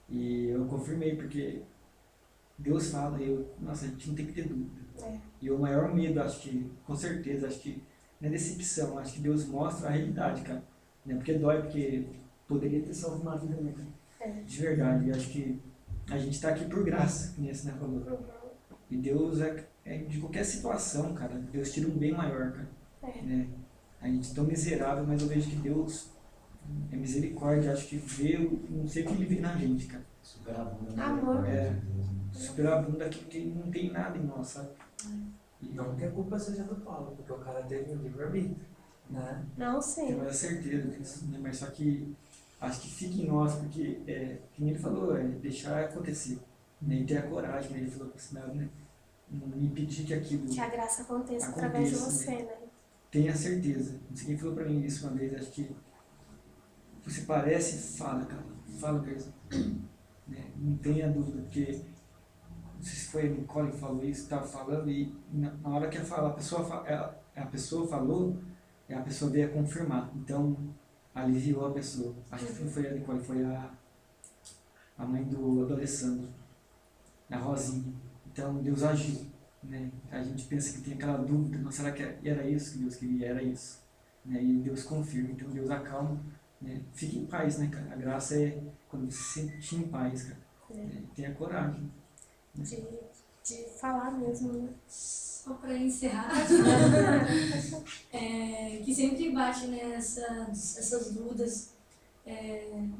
E eu confirmei, porque Deus fala, nossa, a gente não tem que ter dúvida. E o maior medo, acho que, com certeza, acho que não é decepção, acho que Deus mostra a realidade, cara. Não é porque dói, porque poderia ter salvo uma vida, né, cara? De verdade, e acho que a gente está aqui por graça, que nem esse, né, falou. E Deus de qualquer situação, cara, Deus tira um bem maior, cara. Né? A gente é tão miserável, mas eu vejo que Deus é misericórdia, acho que vê, não sei o que ele vê na gente, cara. Superabunda, amor. Superabunda que não tem nada em nós, sabe? Não que a culpa seja do Paulo, porque o cara teve um livre-arbítrio, né? Não, sim. Tenho mais certeza disso, né? Mas só que acho que fica em nós, porque, como ele falou, deixar acontecer. Né? E ter a coragem, né? Ele falou que senão, né? Não impedir que aquilo Que a graça aconteça através de você, né? Tenha certeza. Não sei quem falou pra mim isso uma vez, acho que você parece, fala, cara. Fala mesmo. Né? Não tenha dúvida, porque não sei se foi a Nicole que falou isso, estava falando, e na hora que a pessoa falou, a pessoa veio a confirmar. Então, aliviou a pessoa. Acho que não foi a Nicole, foi a mãe do Alessandro, a Rosinha. Então, Deus agiu. né? A gente pensa que tem aquela dúvida, mas será que era isso que Deus queria? Era isso. Né? E Deus confirma, então Deus acalma. Né? Fique em paz, né, cara? A graça é quando você se sentir em paz, cara. Né? Tenha coragem. De falar mesmo, né? Só para encerrar, que sempre bate, né, essas dúvidas,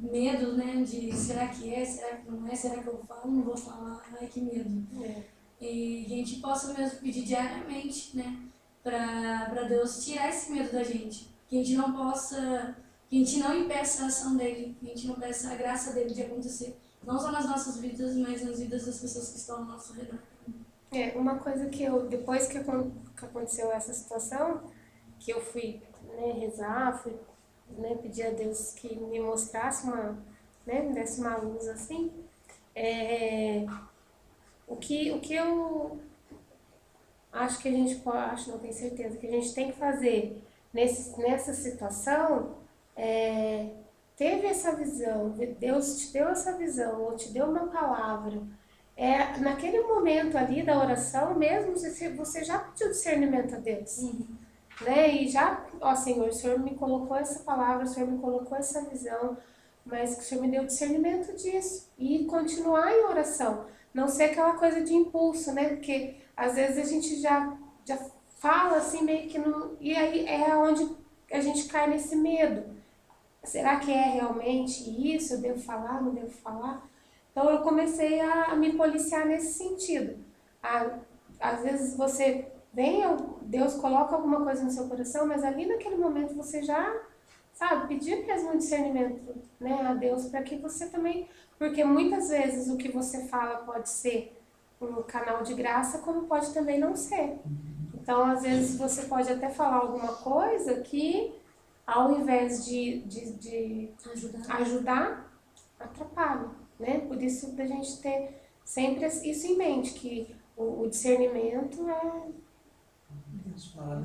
medo, né, de será que é, será que não é, será que eu falo, não vou falar, ai que medo. E a gente possa mesmo pedir diariamente, né, para Deus tirar esse medo da gente, que a gente não possa, que a gente não impeça a ação dele, que a gente não peça a graça dele de acontecer, não só nas nossas vidas, mas nas vidas das pessoas que estão ao nosso redor. Uma coisa que eu, depois que aconteceu essa situação, que eu fui, né, rezar, fui, né, pedir a Deus que me mostrasse me desse uma luz assim, o que eu acho que a gente pode, não tenho certeza, que a gente tem que fazer nessa situação, teve essa visão, Deus te deu essa visão, ou te deu uma palavra, naquele momento ali da oração mesmo, você já pediu discernimento a Deus. Né? E já, Senhor, o Senhor me colocou essa palavra, o Senhor me colocou essa visão, mas que o Senhor me deu discernimento disso. E continuar em oração. Não ser aquela coisa de impulso, né? Porque às vezes a gente já fala assim meio que não... E aí é onde a gente cai nesse medo. Será que é realmente isso? Eu devo falar, não devo falar? Então eu comecei a me policiar nesse sentido. Às vezes você vem, Deus coloca alguma coisa no seu coração, mas ali naquele momento você já, sabe, pedir mesmo um discernimento, né, a Deus, para que você também, porque muitas vezes o que você fala pode ser um canal de graça, como pode também não ser. Então, às vezes você pode até falar alguma coisa que, ao invés de ajudar, atrapalha. Né? Por isso da gente ter sempre isso em mente, que o discernimento é principal.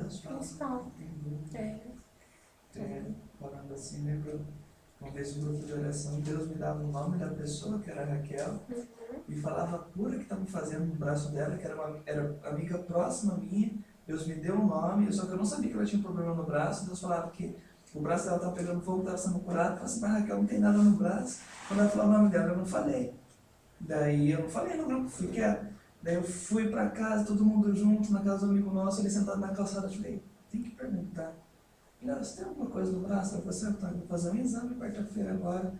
Falando assim, lembro uma vez um grupo de oração, Deus me dava o nome da pessoa, que era a Raquel, e falava a cura que estava fazendo no braço dela, que era amiga próxima minha. Deus me deu um nome, só que eu não sabia que ela tinha um problema no braço. Deus falava que o braço dela estava pegando fogo, estava sendo curado. Eu falei assim, mas Raquel não tem nada no braço. Quando ela falou o nome dela, eu não falei. Daí eu não falei no grupo, fui quieto. Daí eu fui para casa, todo mundo junto, na casa do amigo nosso, ele sentado na calçada, eu falei, tem que perguntar. Falei, você tem alguma coisa no braço? Ela falou assim, eu vou fazer um exame quarta-feira agora,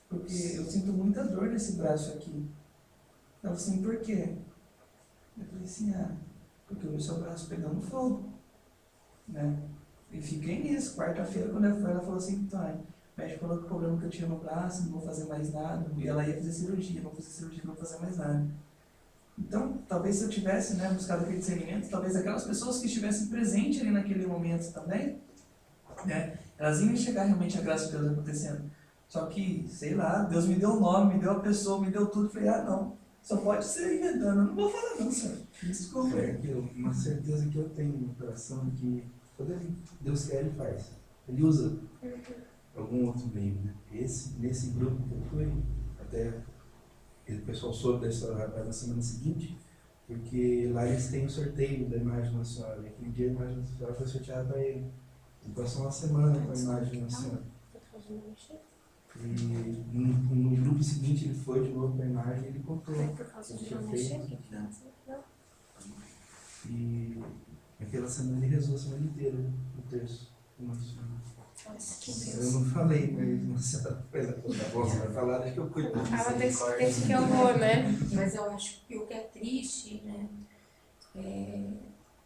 porque eu sinto muita dor nesse braço aqui. Ela falou assim, por quê? Eu falei assim, porque o seu braço pegando fogo. Né? E fiquei nisso. Quarta-feira, quando ela falou assim, então, o médico falou que o problema que eu tinha no braço, não vou fazer mais nada, e ela ia fazer cirurgia, não vou fazer cirurgia, não vou fazer mais nada. Então, talvez se eu tivesse, né, buscado aquele discernimento, talvez aquelas pessoas que estivessem presentes ali naquele momento também, né, elas iam enxergar realmente a graça de Deus acontecendo. Só que, sei lá, Deus me deu o nome, me deu a pessoa, me deu tudo, falei, não, só pode ser inventando, eu não vou falar não, senhor. Desculpa. Uma certeza que eu tenho no coração é que quando Deus quer, Ele faz. Ele usa algum outro meio, né? Nesse grupo que eu fui, até o pessoal soube da história do rapaz na semana seguinte, porque lá eles têm o sorteio da imagem Nossa Senhora, e aquele dia a imagem Nossa Senhora foi sorteada para ele. Ele passou uma semana com a imagem Nossa Senhora. E no grupo seguinte ele foi de novo para a imagem e ele contou o sorteio. E naquela semana ele rezou a semana inteira o terço do Nossa Senhora. Eu não falei, mas Nossa Senhora fez a coisa boa, vai falar, deixa que eu cuido. Fala desse que eu vou, né? Mas eu acho que o que é triste, né?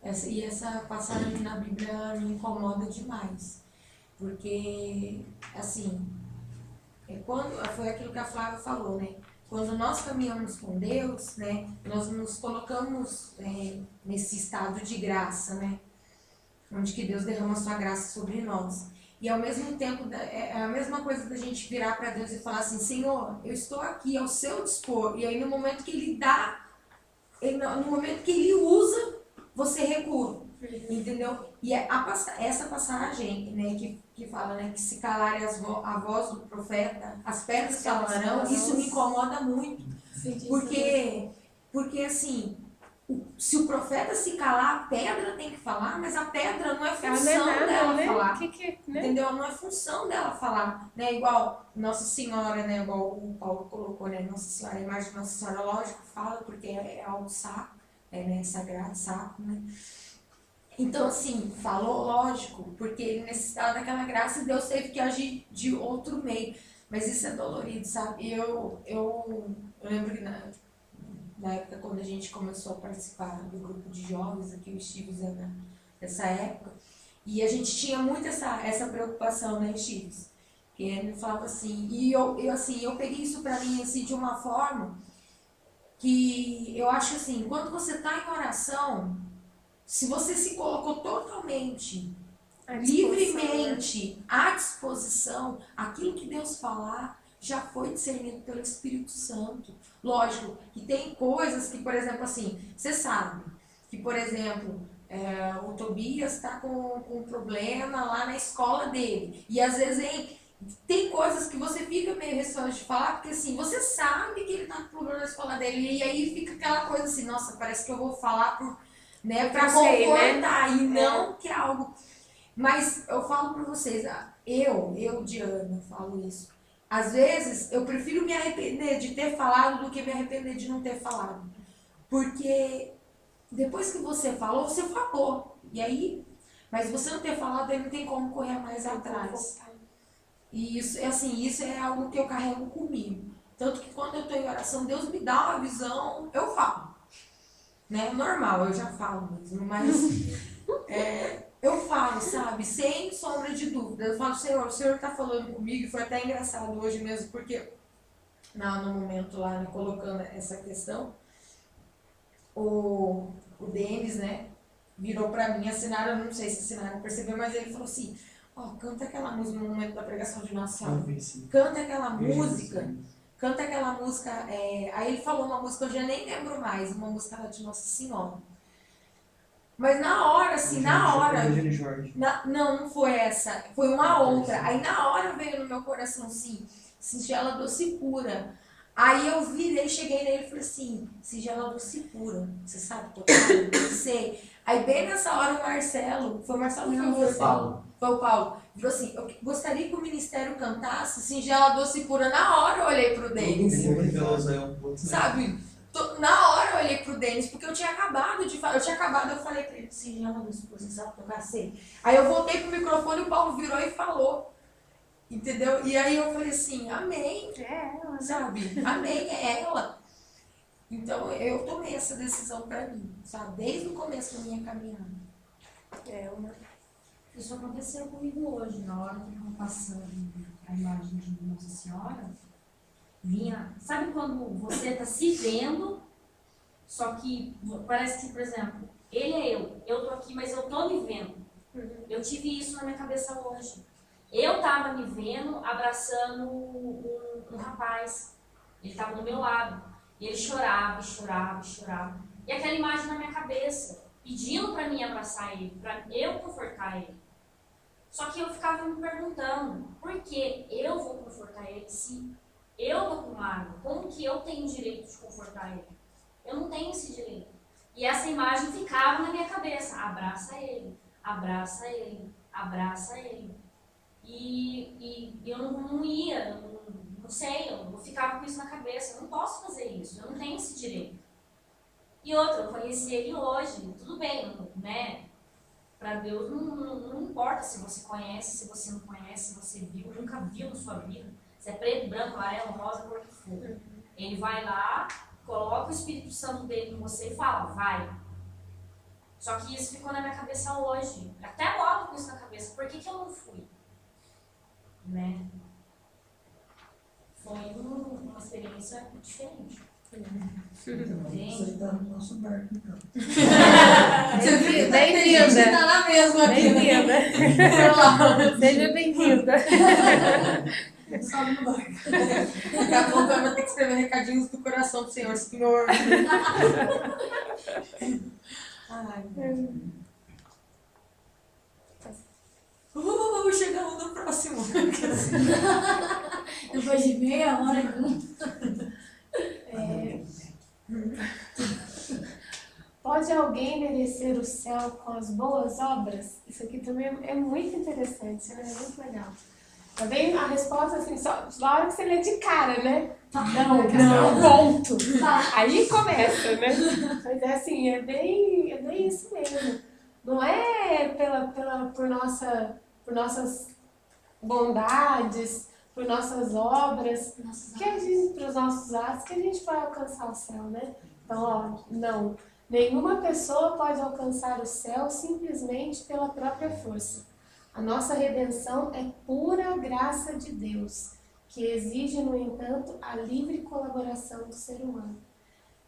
Essa passagem na Bíblia me incomoda demais. Porque, assim, foi aquilo que a Flávia falou, né? Quando nós caminhamos com Deus, né, nós nos colocamos nesse estado de graça, né? Onde que Deus derrama a sua graça sobre nós. E ao mesmo tempo, é a mesma coisa da gente virar para Deus e falar assim, Senhor, eu estou aqui ao seu dispor. E aí no momento que Ele dá, no momento que Ele usa, você recua. Entendeu? E essa passagem, né, que fala, né, que se calarem a voz do profeta, as pedras calarão, isso me incomoda muito. Porque assim, Se o profeta se calar, a pedra tem que falar, mas a pedra não é Ela não é função nada, dela né? falar. né? Entendeu? Não é função dela falar, né? Igual Nossa Senhora, né? Igual o Paulo colocou, né? Nossa Senhora, a imagem de Nossa Senhora, lógico, fala, porque é algo sacro, né? Sagrado, sacro, né? Então, assim, falou, lógico, porque ele necessitava daquela graça e Deus teve que agir de outro meio. Mas isso é dolorido, sabe? Eu lembro que na época, quando a gente começou a participar do grupo de jovens, aqui o Chives era nessa época, e a gente tinha muito essa preocupação, né, Chives? Que ele falava assim, e eu peguei isso pra mim, assim, de uma forma que eu acho assim, quando você tá em oração, se você se colocou totalmente, livremente à disposição, aquilo que Deus falar já foi discernido pelo Espírito Santo. Lógico que tem coisas que, por exemplo, assim, você sabe que, por exemplo, o Tobias está com um problema lá na escola dele. E às vezes tem coisas que você fica meio receoso de falar, porque assim, você sabe que ele está com problema na escola dele. E aí fica aquela coisa assim, nossa, parece que eu vou falar para confortar, né? E não que é algo. Mas eu falo para vocês, Diana, falo isso. Às vezes eu prefiro me arrepender de ter falado do que me arrepender de não ter falado. Porque depois que você falou, você falou. E aí, mas você não ter falado, aí não tem como correr mais atrás. E isso, assim, isso é algo que eu carrego comigo. Tanto que quando eu estou em oração, Deus me dá uma visão, eu falo. Né? Normal, eu já falo mesmo, mas eu falo, sabe, sem sombra de dúvida. Eu falo, Senhor, o Senhor está falando comigo, e foi até engraçado hoje mesmo, porque no momento lá, né, colocando essa questão, o Denis, né, virou pra mim, assinaram, não sei se assinaram, percebeu, mas ele falou assim, canta aquela música no momento da pregação de Nossa Senhora, canta aquela música, aí ele falou uma música, eu já nem lembro mais, uma música lá de Nossa Senhora. Mas na hora, assim, não foi essa, foi uma outra. Aí na hora veio no meu coração assim, singela, doce e pura. Aí eu virei, cheguei nele e falei assim, singela, doce e pura. Você sabe tocar? Sei. Aí bem nessa hora o Marcelo, foi o Marcelo que foi você? Foi o Paulo. Falou assim, eu gostaria que o ministério cantasse singela, doce e pura. Na hora eu olhei pro Denis. Sabe? Na hora eu olhei pro Denis, porque eu tinha acabado de falar, eu falei pra ele, singela, doce e pura, você sabe tocar? Sei. Aí eu voltei pro microfone e o Paulo virou e falou. Entendeu? E aí eu falei assim, amém. É ela, sabe? Amém, é ela. Então eu tomei essa decisão pra mim, sabe? Desde o começo da minha caminhada. Isso aconteceu comigo hoje, na hora que eu estava passando a imagem de Nossa Senhora, sabe quando você está se vendo, só que parece que, por exemplo, ele é eu tô aqui, mas eu tô me vendo. Eu tive isso na minha cabeça hoje. Eu tava me vendo abraçando um rapaz, ele estava do meu lado, e ele chorava. E aquela imagem na minha cabeça, pedindo para mim abraçar ele, para eu confortar ele. Só que eu ficava me perguntando, por que eu vou confortar ele se eu tô com mágoa? Como que eu tenho o direito de confortar ele? Eu não tenho esse direito. E essa imagem ficava na minha cabeça, abraça ele. E eu não ia, não sei, eu ficava com isso na cabeça, eu não posso fazer isso, eu não tenho esse direito. E outra, eu conheci ele hoje, tudo bem, né? Para Deus não importa se você conhece, se você não conhece, se você viu, nunca viu na sua vida, se é preto, branco, amarelo, rosa, cor que for. Ele vai lá, coloca o Espírito Santo dele em você e fala, vai. Só que isso ficou na minha cabeça hoje, até agora eu com isso na cabeça, por que eu não fui? Né? Foi uma experiência diferente. Você está no nosso barco, então. Bem-vinda. Você tá na mesma aqui. Bem-vinda. Seja bem-vinda. Sobe no barco. Daqui a pouco eu vou ter que escrever recadinhos do coração do Senhor. Chegamos no próximo. Depois de meia hora. Pode alguém merecer o céu com as boas obras? Isso aqui também é muito interessante, né? É muito legal. Também a resposta, assim, só na hora que você lê de cara, né? Não, ponto. Aí começa, né? Mas é assim, é bem isso mesmo. Não é por nossas bondades, por nossas obras, para os nossos atos, que a gente vai alcançar o céu, né? Então, ó, não. Nenhuma pessoa pode alcançar o céu simplesmente pela própria força. A nossa redenção é pura graça de Deus, que exige, no entanto, a livre colaboração do ser humano.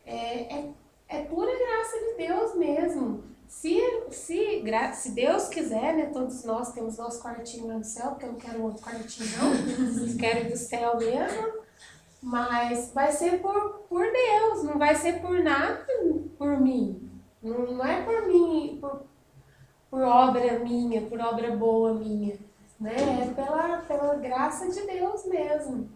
É pura graça de Deus mesmo. Se Deus quiser, né, todos nós temos nosso quartinho lá no céu, porque eu não quero outro quartinho não, quero ir do céu mesmo, mas vai ser por Deus, não vai ser por nada por mim. Não é por mim, por obra minha, por obra boa minha, né? É pela graça de Deus mesmo,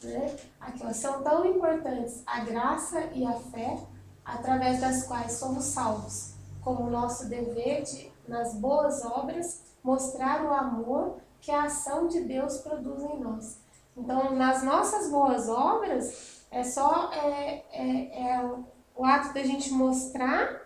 né? Aqui, ó, são tão importantes a graça e a fé, através das quais somos salvos, como nosso dever de, nas boas obras, mostrar o amor que a ação de Deus produz em nós. Então, nas nossas boas obras, é só o ato da gente mostrar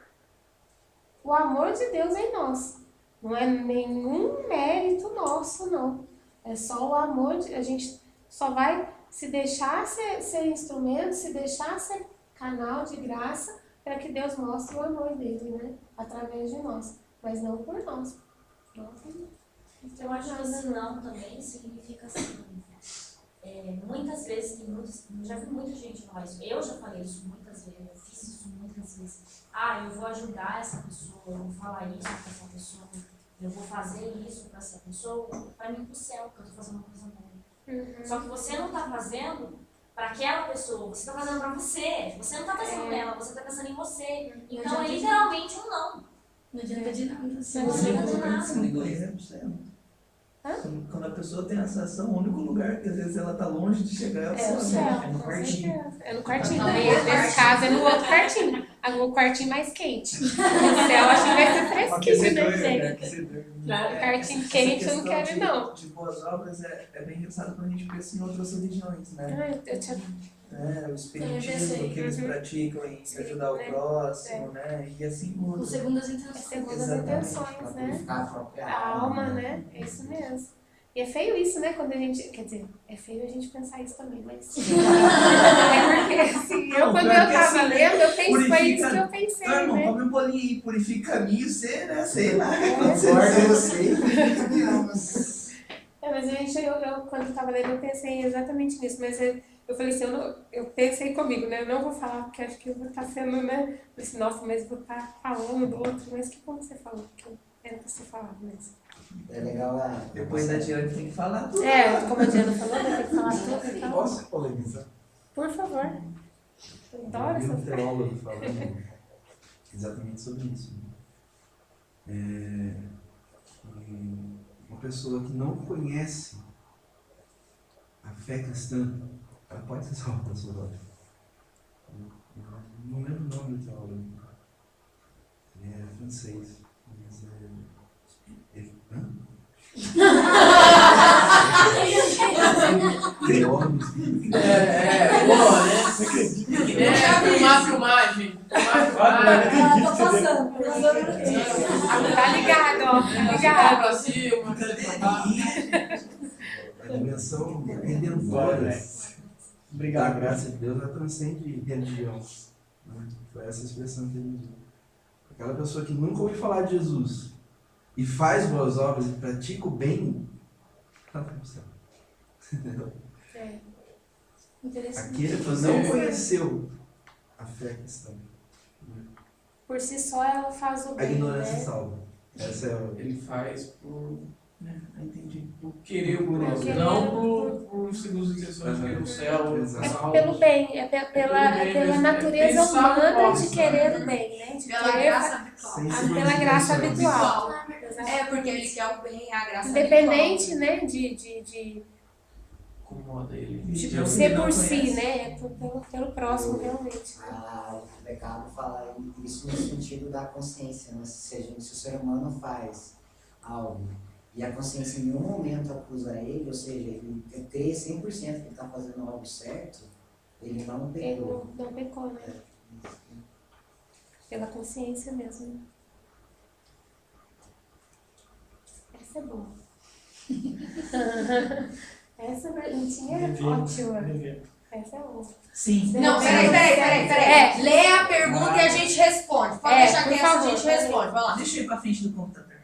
o amor de Deus em nós. Não é nenhum mérito nosso, não. É só o amor, a gente só vai se deixar ser instrumento, se deixar ser canal de graça para que Deus mostre o amor dele, né? Através de nós, mas não por nós. Eu acho que esse não também significa assim, muitas vezes, já vi muita gente falar isso, eu já falei isso muitas vezes, eu fiz isso muitas vezes. Eu vou ajudar essa pessoa, eu vou falar isso para essa pessoa, eu vou fazer isso para essa pessoa, para mim pro céu, porque eu tô fazendo uma coisa boa. Só que você não tá fazendo para aquela pessoa, você tá fazendo para você não tá pensando nela, você tá pensando em você. Então é literalmente um não. Não adianta de nada. Quando a pessoa tem essa ação, o único lugar que às vezes ela tá longe de chegar é o céu. É no quartinho. É no quartinho. Nesse caso é no outro quartinho. O quartinho mais quente. O céu acho que vai ser fresquinho, né, gente? Claro, quartinho quente eu não quero, não. De boas obras é bem pensado quando a gente pensa em outras religiões, né? O espiritismo que eles praticam em ajudar o próximo, né? E assim com segundas intenções. Segundas intenções, né? A alma, né? É isso mesmo. E é feio isso, né? Quando a gente. Quer dizer, é feio a gente pensar isso também, mas. É porque, assim, quando eu tava lendo, eu pensei, foi isso que eu pensei. Não, irmão, né? come um bolinho aí, purifica mim, você, né? Sei lá. Mas eu quando eu tava lendo, eu pensei exatamente nisso, mas eu falei assim, eu pensei comigo, né? Eu não vou falar, porque acho que eu vou estar sendo, né? Eu falei assim, nossa, mas eu vou estar falando do outro, mas que bom que você falou, porque era pra você falar mesmo. É legal Depois da Diana tem que falar tudo. Como a Diana falou, vai ter que falar tudo. Então, Posso polemizar? por favor. Eu adoro Eu vi um essa teólogo falando exatamente sobre isso. Uma pessoa que não conhece a fé cristã, ela pode ser salva pela sua obra. Não lembro o nome do teólogo. Ele é francês. Mas teólogo. Boa, né? Filmagem. Tô passando. Tá ligado, ó. Tá ligado. Pra cima, A dimensão redentora Obrigado. da graça de Deus, ela transcende religião. Né? Foi essa expressão que ele usou. Aquela pessoa que nunca ouviu falar de Jesus e faz boas obras e pratica o bem, ela vai para o céu. Interessante. Aquele que não conheceu a fé cristã, Por si só ela faz o a bem, ignorância né? salva. Essa é a... Ele faz por Entendi. querer o próximo, querer não por segundas intenções de querer o céu, Exato. Pelo bem, pela natureza humana de querer o bem, né? De Pela querer graça habitual. Sem segundas pela graça intenções. habitual. É, porque ele quer o bem, a graça Independente, né, de incomoda ele. Tipo, Ele ser não por si, conhece. né? É pelo próximo, realmente. O pecado fala isso no sentido da consciência, né? Se o ser humano faz algo e a consciência em nenhum momento acusa ele, ou seja, ele crê 100% que ele está fazendo algo certo, ele não Ele pecou. não pecou, né? Pela consciência mesmo. Essa é boa. Essa perguntinha é ótima. Essa é boa. Sim. Não, peraí. Lê a pergunta e a gente responde. Pode deixar por que essa a favor, gente peraí. responde. Vai lá. Deixa eu ir pra frente do computador.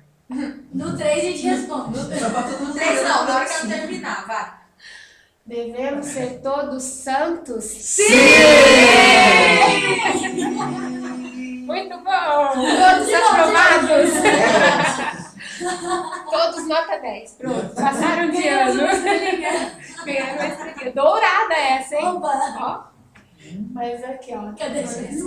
No 3 a gente responde. Só pra todo mundo 3 não, na hora que assim. ela terminar, vai. Devemos ser todos santos? Muito bom! Todos aprovados! Todos nota 10. Pronto, passaram de ano. Ganharam uma estrelinha. Dourada essa, hein? Opa! Ó. Mas aqui, ó. Cadê esse?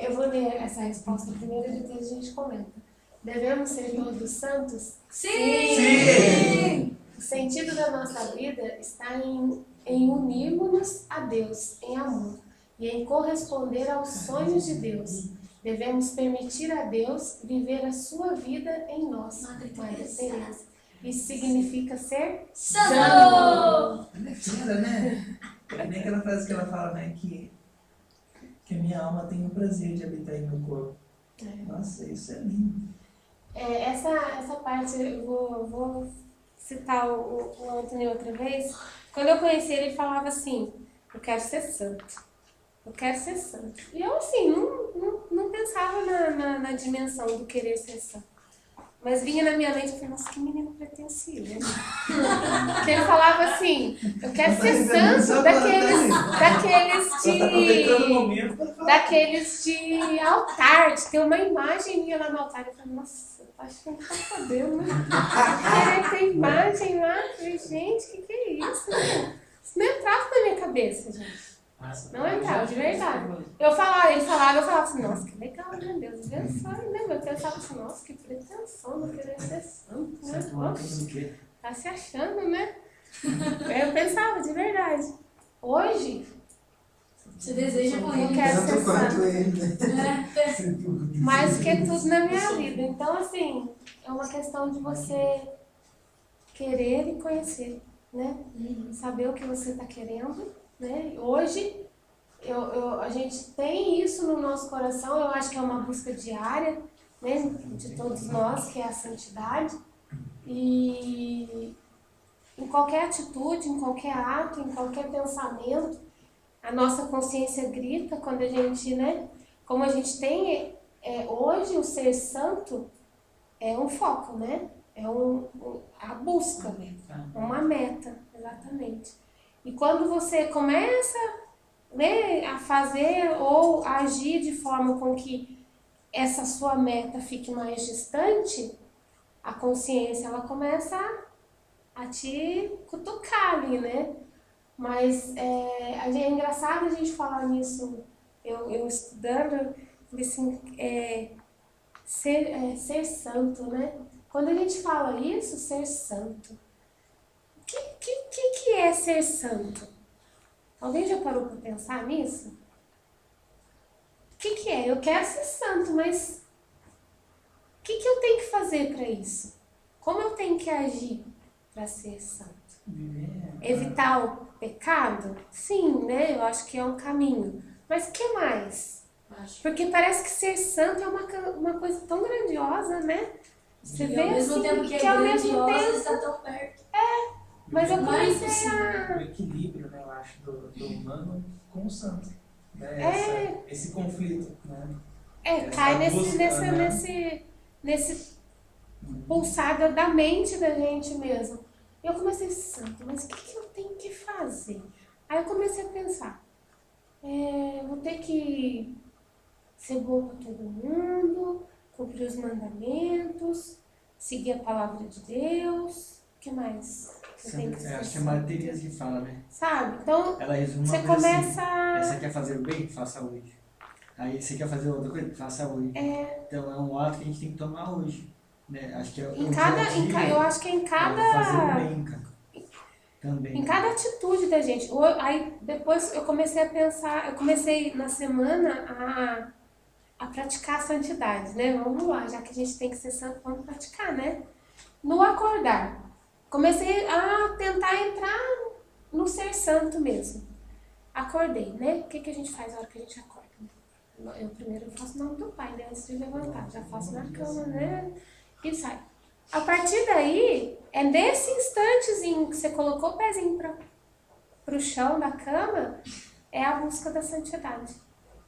Eu vou ler essa resposta primeiro e depois a gente comenta. Devemos ser todos santos? Sim! O sentido da nossa vida está em unirmos-nos a Deus em amor e em corresponder aos sonhos de Deus. Devemos permitir a Deus viver a sua vida em nós. Madre Teresa. Isso significa ser Santo! Ela é fera, né? É nem aquela frase que ela fala, né? Que a minha alma tem o prazer de habitar em meu corpo. Nossa, isso é lindo. Essa parte eu vou citar o Anthony outra vez. Quando eu conheci ele, ele falava assim: eu quero ser santo. Eu quero ser santo. E eu, assim, não pensava na dimensão do querer ser santo. Mas vinha na minha mente e falei: nossa, que menino pretensivo. Porque ele falava assim: eu quero ser santo daqueles de altar, de ter uma imagem minha lá no altar. Eu falei: nossa, acho que não tá podendo, né? Querer ter imagem lá. Eu falei: gente, que é isso? Isso não entrava na minha cabeça, gente. Não entrava, de verdade. Ele falava assim: nossa, que legal, né? Deus abençoe, né? Eu pensava assim: nossa, que pretensão, não querer ser santo, né? Nossa, tá se achando, né? Eu pensava, de verdade. Hoje, Você deseja com eu ele. quero ser Tanto quanto santo. ele. Mais do que tudo na minha vida. Então, assim, é uma questão de você querer e conhecer, né? Saber o que você está querendo, né? Hoje, a gente tem isso no nosso coração. Eu acho que é uma busca diária, né? De todos nós, que é a santidade. E em qualquer atitude, em qualquer ato, em qualquer pensamento, a nossa consciência grita quando a gente, né? Como a gente tem hoje, o ser santo é um foco, né? É a busca, uma meta, exatamente. E quando você começa, né, a fazer ou a agir de forma com que essa sua meta fique mais distante, a consciência ela começa a te cutucar ali, né? Mas é engraçado a gente falar nisso, eu estudando, falei assim, ser santo, né? Quando a gente fala isso, ser santo, o que é ser santo? Alguém já parou para pensar nisso? O que é? Eu quero ser santo, mas o que eu tenho que fazer para isso? Como eu tenho que agir para ser santo? Evitar o pecado? Sim, né? Eu acho que é um caminho. Mas o que mais? Porque parece que ser santo é uma coisa tão grandiosa, né? Você vê Ao mesmo assim, tempo que ao é mesmo grandiosa, tempo... está tão perto. Mas eu Mas, comecei a... O equilíbrio, né, eu acho, do humano com o santo. Né? Esse conflito, né? Cai busca, nesse pulsar da mente da gente mesmo. Eu comecei, santo, mas o que eu tenho que fazer? Aí eu comecei a pensar, vou ter que ser boa para todo mundo, cumprir os mandamentos, seguir a palavra de Deus, o que mais? Eu tenho que ser Acho que é a Madre Teresa que fala, né? Sabe? Então, Ela resume você uma coisa começa... assim, você quer fazer o bem? Faça hoje. Aí você quer fazer outra coisa? Faça hoje. Então é um ato que a gente tem que tomar hoje. né? Acho que é Em cada, eu acho que é em fazer cada, o bem, cara. Também. em cada atitude da gente. Aí depois eu comecei a pensar, eu comecei na semana a praticar a santidade, né? Vamos lá, já que a gente tem que ser santo, vamos praticar, né? No acordar. Comecei a tentar entrar no ser santo mesmo. Acordei, né? O que a gente faz na hora que a gente acorda? Eu primeiro faço o nome do Pai, né? Antes de levantar. Já faço na cama, né? E sai. A partir daí, é nesse instantezinho que você colocou o pezinho pro chão da cama, é a busca da santidade.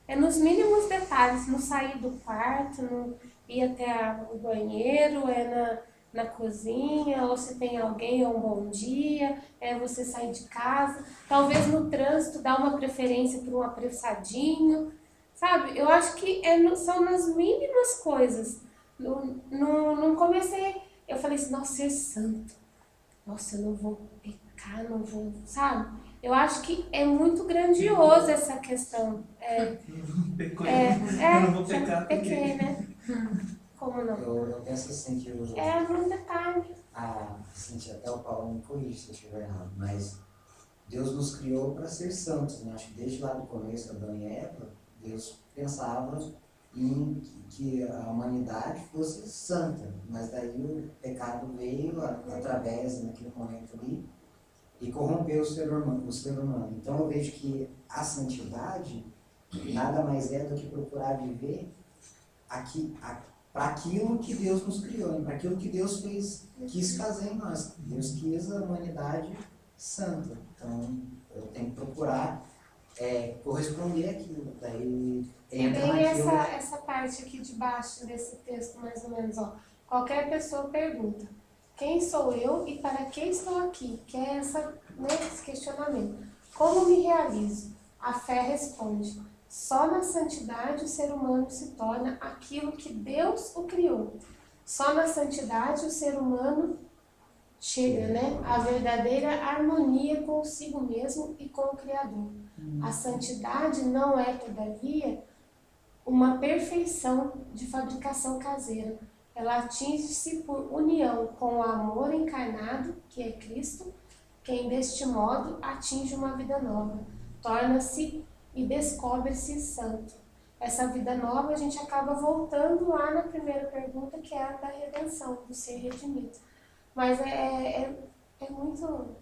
É nos mínimos detalhes, no sair do quarto, no ir até o banheiro, é na cozinha, ou se tem alguém, ou um bom dia, é você sair de casa, talvez no trânsito dar uma preferência para um apressadinho, sabe? Eu acho que são nas mínimas coisas. Não comecei, eu falei assim, nossa, ser santo, nossa, eu não vou pecar, não vou, sabe? Eu acho que é muito grandioso essa questão. Eu não vou pecar porque... pequei, né? Como não? Eu penso assim que num detalhe. Assim, até o Paulo me corrige se eu estiver errado, mas Deus nos criou para ser santos, né? Acho que desde lá do começo, Adão e Eva, Deus pensava em que a humanidade fosse santa, mas daí o pecado veio através, naquele momento ali, e corrompeu o ser humano. Então eu vejo que a santidade nada mais é do que procurar viver para aquilo que Deus nos criou, para aquilo que Deus quis fazer em nós. Deus quis a humanidade santa. Então eu tenho que procurar corresponder àquilo. Daí entra tem naquilo... essa parte aqui de baixo desse texto, mais ou menos, ó. Qualquer pessoa pergunta, quem sou eu e para que estou aqui? Que é esse questionamento. Como me realizo? A fé responde, só na santidade o ser humano se torna aquilo que Deus o criou. Só na santidade o ser humano chega, né, à verdadeira harmonia consigo mesmo e com o Criador. A santidade não é, todavia, uma perfeição de fabricação caseira. Ela atinge-se por união com o amor encarnado, que é Cristo, quem deste modo atinge uma vida nova, torna-se e descobre-se santo. Essa vida nova a gente acaba voltando lá na primeira pergunta, que é a da redenção, do ser redimido. Mas é muito...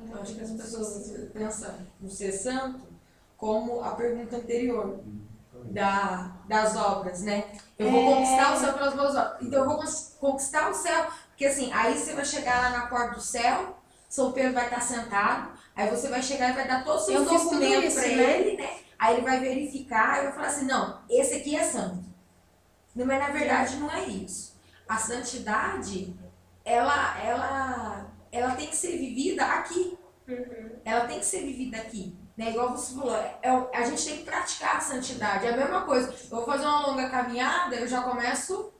Eu acho que as pessoas pensam no ser santo como a pergunta anterior das obras, né? Eu vou conquistar o céu pelas boas obras. Então eu vou conquistar o céu, porque assim, aí você vai chegar lá na porta do céu, São Pedro vai estar sentado, aí você vai chegar e vai dar todos os seus documentos para ele, né? Aí ele vai verificar e vai falar assim, não, esse aqui é santo. Mas na verdade não é isso. A santidade, ela tem que ser vivida aqui. Ela tem que ser vivida aqui. Né? Igual você falou, a gente tem que praticar a santidade. É a mesma coisa. Eu vou fazer uma longa caminhada, eu já começo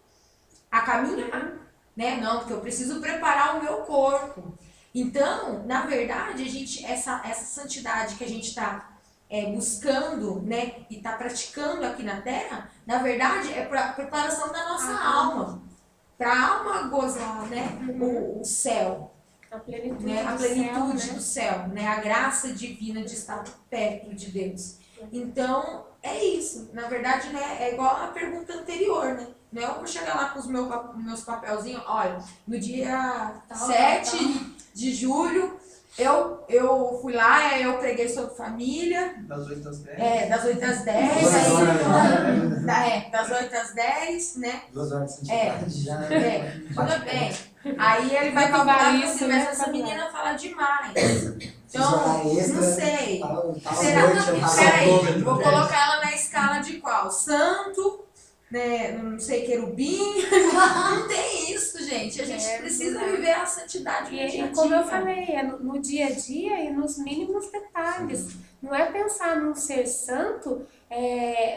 a caminhar. Né? Não, porque eu preciso preparar o meu corpo. Então, na verdade, essa santidade que a gente está buscando, né, e está praticando aqui na Terra, na verdade, é para a preparação da nossa alma. Para a alma gozar, né, o céu. A plenitude, né, a plenitude do céu, né, a graça divina de estar perto de Deus. Então, é isso. Na verdade, né, é igual a pergunta anterior, né? Não é eu vou chegar lá com os meus papelzinhos, olha, no dia 7 de julho, eu fui lá, eu preguei sobre família. Das 8 às 10. Das 8 às 10. Das 8 às 10, né? 2 horas de santidade já. Tudo bem. Aí ele vai calcular isso, mas essa menina fala demais. Então, não sei. Será que, peraí, vou colocar ela na escala de qual? Santo, né, não sei, querubim. Não tem isso, gente. A gente precisa viver a santidade. E como eu falei, é no dia a dia e nos mínimos detalhes. Não é pensar num ser santo,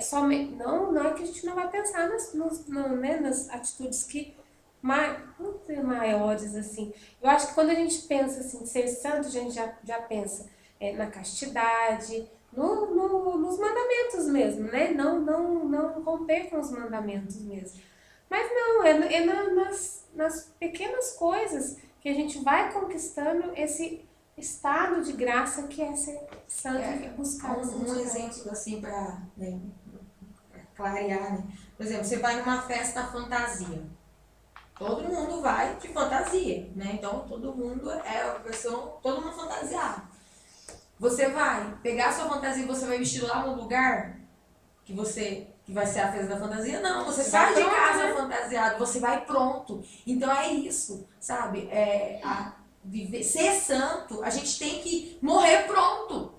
somente, não é que a gente não vai pensar nas atitudes que maiores, assim. Eu acho que quando a gente pensa assim, ser santo, a gente já pensa na castidade, nos mandamentos mesmo, né? Não romper com os mandamentos mesmo. Mas não, é nas pequenas coisas que a gente vai conquistando esse estado de graça que é ser santo e buscar essa Um santidade. exemplo assim para clarear, né? Por exemplo, você vai numa festa fantasia. Todo mundo vai de fantasia, né? Então todo mundo é a versão, todo mundo fantasiado. Você vai pegar a sua fantasia e você vai vestir lá no lugar que vai ser a festa da fantasia? Não, você sai de casa fantasiado, você vai pronto. Então é isso, sabe? Ser santo, a gente tem que morrer pronto.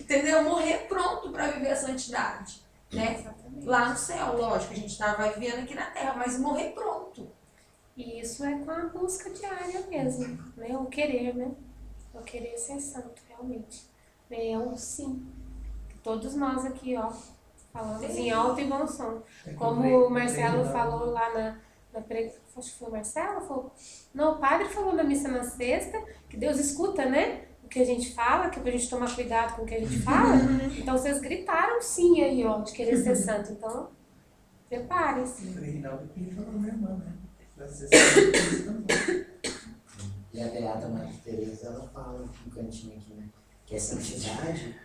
Entendeu? Morrer pronto para viver a santidade, né? Exatamente. Lá no céu, lógico, a gente vai vivendo aqui na terra, mas morrer pronto. E isso é com a busca diária mesmo, né? O querer, né? O querer ser santo, realmente. É um sim. Todos nós aqui, ó, falamos em alto e bom som. Como o Marcelo falou lá na pregação, acho que foi o Marcelo? Não, o padre falou na missa na sexta, que Deus escuta, né? O que a gente fala, que é pra gente tomar cuidado com o que a gente fala. Então vocês gritaram sim aí, ó, de querer ser santo. Então, prepare-se. O Reinaldo queria falar da minha irmã, né? Pra ser santo também. E a Beata Maria Teresa, ela fala no cantinho aqui, né? Que a santidade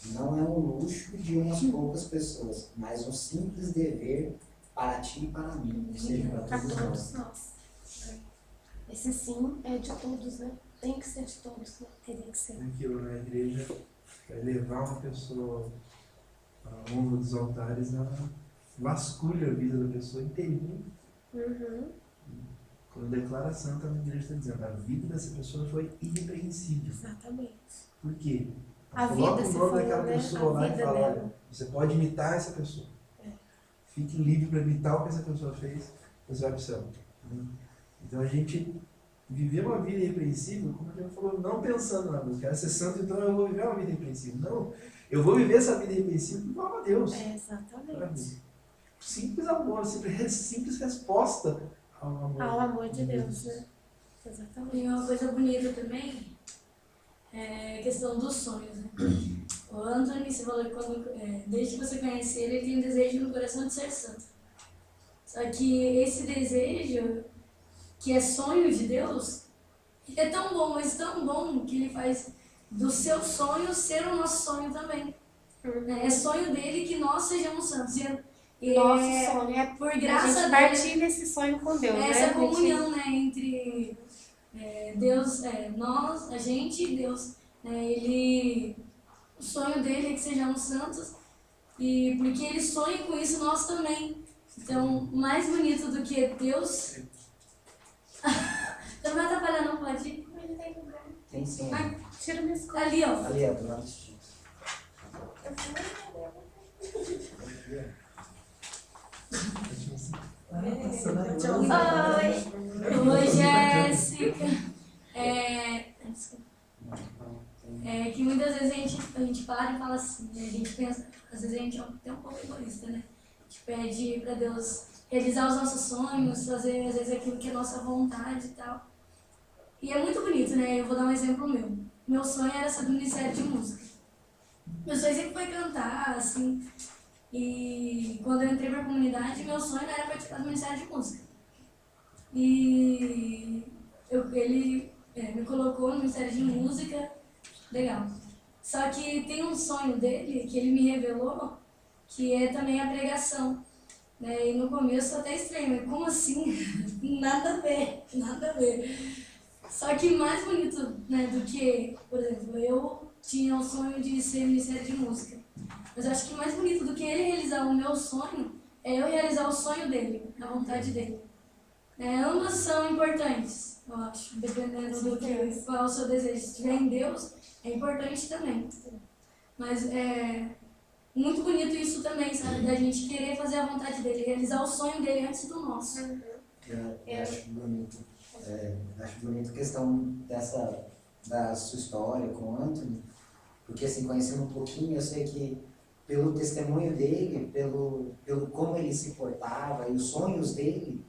não é um luxo de umas poucas pessoas, mas um simples dever para ti e para mim, ou seja, para Para todos todos nós. nós. Esse sim é de todos, né? Tem que ser de todos, né? Teria que ser. Aquilo na igreja, vai levar uma pessoa à honra dos altares, ela vasculha a vida da pessoa inteirinha. Uhum. Quando declara santa, a igreja está dizendo, a vida dessa pessoa foi irrepreensível. Exatamente. Por quê? A Coloca vida, o você nome falou, daquela né? pessoa A lá e vida fala, dela. olha, você pode imitar essa pessoa. Fique livre para imitar o que essa pessoa fez, você vai para o céu. Então a gente viver uma vida irrepreensível, como a gente falou, não pensando, eu quero ser santo, então eu vou viver uma vida irrepreensível. Não, eu vou viver essa vida irrepreensível por amor a Deus. Exatamente. Simples amor, simples resposta ao amor. Ao amor de Deus, né? Exatamente. E uma coisa bonita também é a questão dos sonhos, né? O Anthony, você falou que desde que você conhece ele tem um desejo no coração de ser santo. Só que esse desejo, que é sonho de Deus, é tão bom, mas tão bom que ele faz do seu sonho ser o nosso sonho também. É sonho dele que nós sejamos santos. Nosso sonho é por a graça gente dele. partilha esse sonho com Deus, né? Essa A gente- comunhão, né, entre Deus, nós, a gente e Deus. O sonho dele é que sejamos santos, e porque ele sonha com isso, nós também. Então, mais bonito do que Deus. Você não vai atrapalhar, não, pode ir? Ele tem lugar. Tem sim. Ai, Tira minha escola. ali, ó. Ali, ó, do lado dos tios. Oi, Jéssica. Que muitas vezes a gente para e fala assim, né? A gente pensa, às vezes a gente é até um pouco egoísta, né? A gente pede para Deus realizar os nossos sonhos, fazer às vezes aquilo que é nossa vontade e tal. E é muito bonito, né? Eu vou dar um exemplo meu. Meu sonho era ser do Ministério de Música. Meu sonho sempre foi cantar, assim. E quando eu entrei para a comunidade, meu sonho era participar do Ministério de Música. E ele me colocou no Ministério de Música, legal. Só que tem um sonho dele, que ele me revelou, que é também a pregação. Né? E no começo até estranho, mas como assim? Nada a ver, nada a ver. Só que mais bonito, né, do que, por exemplo, eu tinha o sonho de ser Ministério de Música. Mas eu acho que mais bonito do que ele realizar o meu sonho é eu realizar o sonho dele, a vontade dele. Ambas são importantes, eu acho, dependendo do que, qual é o seu desejo. Se estiver em Deus, é importante também. Mas é muito bonito isso também, sabe? Da gente querer fazer a vontade dele, realizar o sonho dele antes do nosso. Eu acho bonito. Acho bonito a questão da sua história com o Anthony, porque assim, conhecendo um pouquinho, eu sei que pelo testemunho dele, pelo como ele se portava e os sonhos dele,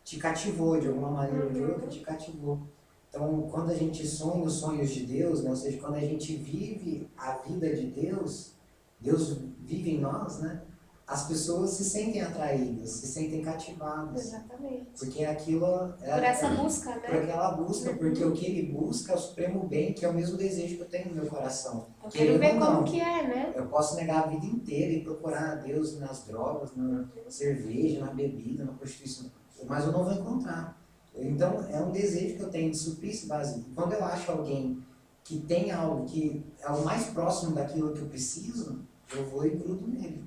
te cativou, de alguma maneira ou de outra, te cativou. Então, quando a gente sonha os sonhos de Deus, né, ou seja, quando a gente vive a vida de Deus, Deus vive em nós, né? as pessoas se sentem atraídas, se sentem cativadas. Exatamente. Porque aquilo Por essa busca, por né? aquela busca, porque o que ele busca é o supremo bem, que é o mesmo desejo que eu tenho no meu coração. Eu quero ver Querendo ou como não, que é, né? eu posso negar a vida inteira e procurar a Deus nas drogas, na cerveja, na bebida, na prostituição, mas eu não vou encontrar. Então, é um desejo que eu tenho de suprir esse vazio. Quando eu acho alguém que tem algo que é o mais próximo daquilo que eu preciso, eu vou e grudo nele.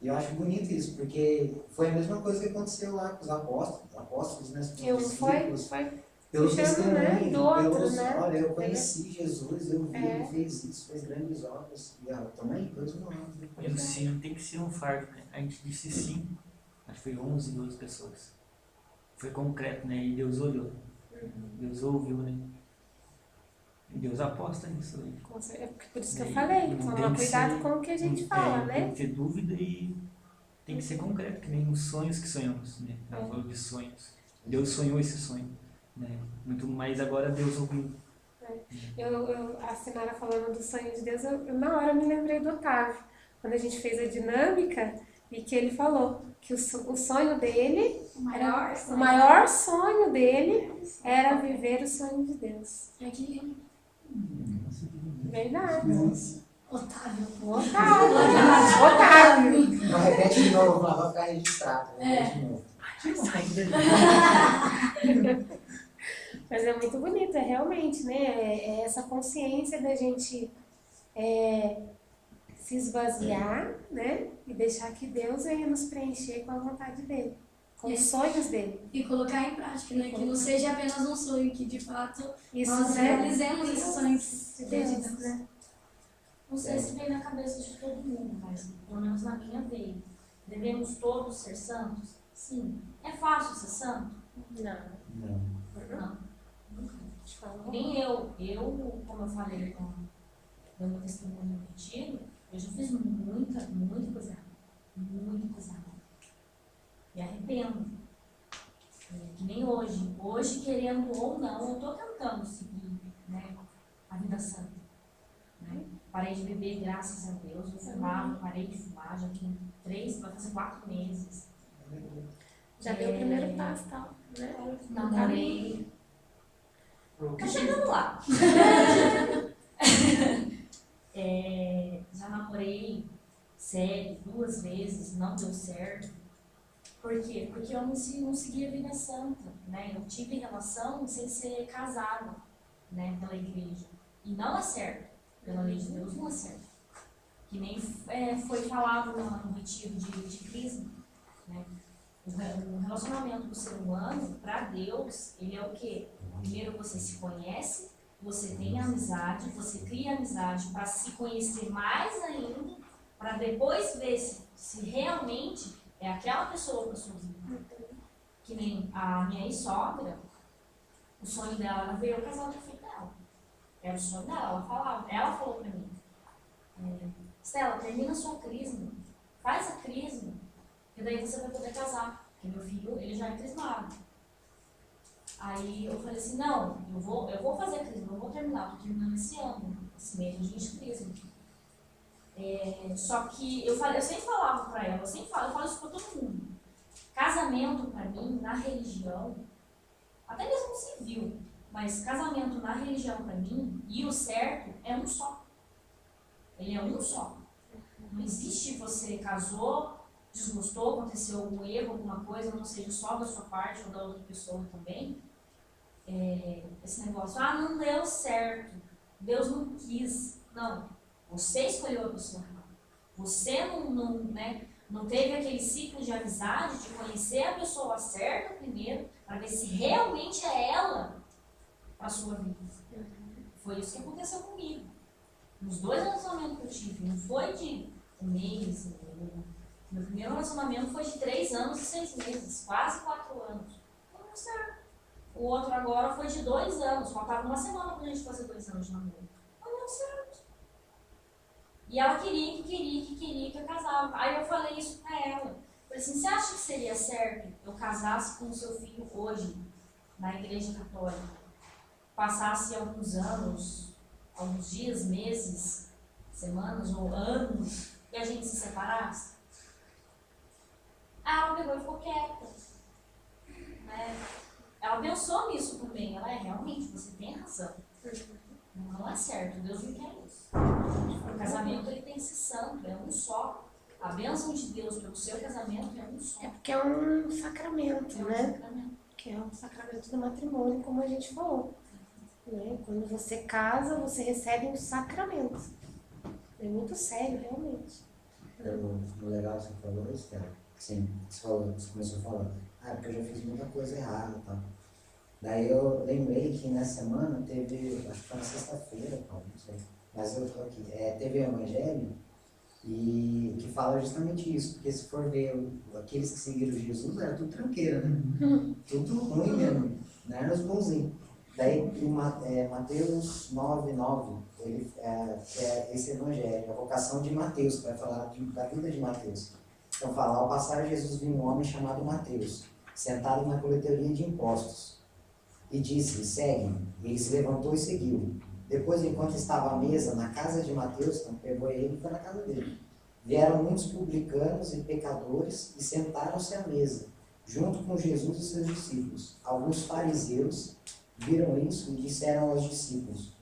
E eu acho bonito isso, porque foi a mesma coisa que aconteceu lá com os apóstolos, né? Com Eu os foi discípulos. Pelos puxando, né, testemunhos, do outro, pelos, né? olha, eu conheci Jesus, eu vi, É. ele fez isso, fez grandes obras. E também, Deus não ama. E o sim tem que ser um fardo, né? A gente disse sim, acho que foi 11, 12 pessoas. Foi concreto, né? E Deus olhou. Deus ouviu, né? E Deus aposta nisso. Né? É por isso que eu falei, Não tem tomar que cuidado ser- com o que a gente Tem fala, né? que ter dúvida e tem que ser concreto, que nem os sonhos que sonhamos, né? Ela falou de sonhos. Deus sonhou esse sonho, né? Muito mais agora Deus ouviu. A Sinara falando do sonho de Deus, eu na hora me lembrei do Otávio. Quando a gente fez a dinâmica e que ele falou que o sonho dele, o maior sonho dele era viver o sonho de Deus. É que Verdade. Otávio. Otávio. Não, repete de novo, lá vai ficar registrado. Repete de novo. Mas é muito bonito, é realmente, né? É essa consciência da gente se esvaziar, né? E deixar que Deus venha nos preencher com a vontade dele, com os sonhos dele. E colocar em prática, né? Que não seja apenas um sonho, que de fato Isso, nós né? realizemos esses sonhos De Deus, perdidos. né? Não sei se veio na cabeça de todo mundo, mas pelo menos na minha veio. Devemos todos ser santos? Sim. É fácil ser santo? Não. Não. Nem eu, como eu falei no meu testemunho no retiro, eu já fiz muita coisa errada. Muita coisa errada. Me arrependo. Que nem hoje. Hoje, querendo ou não, eu estou tentando seguir, né, a vida santa. Né? Parei de beber, graças a Deus. Eu fumava, parei de fumar, já tem vai fazer 4 meses. Já deu o primeiro passo, tal, né? Namorei. Tá chegando lá. Já namorei sério 2 vezes, não deu certo. Por quê? Porque eu não segui a vida santa, né? Eu tive relação sem ser casada, né, pela igreja. E não é certo. Pela lei de Deus não é certo. Que nem foi falado no retiro de crisma, né? O relacionamento do ser humano, para Deus, ele é o quê? Primeiro você se conhece, você tem amizade, você cria amizade para se conhecer mais ainda, para depois ver se realmente é aquela pessoa para sua vida. Que nem a minha ex-sogra, o sonho dela era ver eu casar com o filho dela. Era o sonho dela, ela falou para mim, Stella, termina a sua crisma, faz a crisma, que daí você vai poder casar, porque meu filho, ele já é crismado. Aí eu falei assim, não, eu vou fazer a crisma, eu vou terminar, tô terminando esse ano, esse mês a gente crisma. Só que eu sempre falava pra ela, eu falo isso pra todo mundo. Casamento pra mim, na religião, até mesmo civil, mas casamento na religião pra mim, e o certo, é um só. Ele é um só. Não existe você casou, desgostou, aconteceu algum erro, alguma coisa, não seja só da sua parte ou da outra pessoa também. Esse negócio, não deu certo, Deus não quis. Não, você escolheu a pessoa errada. Você não teve aquele ciclo de amizade, de conhecer a pessoa certa primeiro, para ver se realmente é ela a sua vida. Foi isso que aconteceu comigo. Nos 2 relacionamentos que eu tive, não foi de 1 mês. Meu primeiro relacionamento foi de 3 anos e 6 meses, quase 4 anos. Não deu certo. O outro agora foi de 2 anos, faltava 1 semana pra gente fazer 2 anos de namoro. Não deu certo. E ela queria que eu casava. Aí eu falei isso pra ela. Falei assim, você acha que seria certo eu casasse com o seu filho hoje, na igreja católica? Passasse alguns anos, alguns dias, meses, semanas ou anos, e a gente se separasse? ela pegou e ficou quieta. Né? Ela pensou nisso também. Ela realmente, você tem razão. Não é certo, Deus não quer isso. O casamento ele tem que ser santo, é um só. A bênção de Deus pelo seu casamento é um só. É porque é um sacramento, É um né? sacramento. Que é o sacramento do matrimônio, como a gente falou. Né? Quando você casa, você recebe um sacramento. É muito sério, realmente. O legal que você falou, Estela, assim, você começou falando, porque eu já fiz muita coisa errada e tal. Daí eu lembrei que nessa semana teve, acho que foi na sexta-feira, Paulo, não sei, mas eu tô aqui, teve um evangelho e que fala justamente isso, porque se for ver aqueles que seguiram Jesus, era tudo tranqueira, né? Tudo ruim mesmo, não era os bonzinhos. Daí Mateus 9:9, é esse evangelho, a vocação de Mateus, que vai falar da vida de Mateus. Então fala, ao passar Jesus viu um homem chamado Mateus, sentado na coletoria de impostos, e disse, segue-me. Ele se levantou e seguiu. Depois, enquanto estava à mesa na casa de Mateus, então pegou ele e foi na casa dele. Vieram muitos publicanos e pecadores e sentaram-se à mesa, junto com Jesus e seus discípulos. Alguns fariseus viram isso e disseram aos discípulos,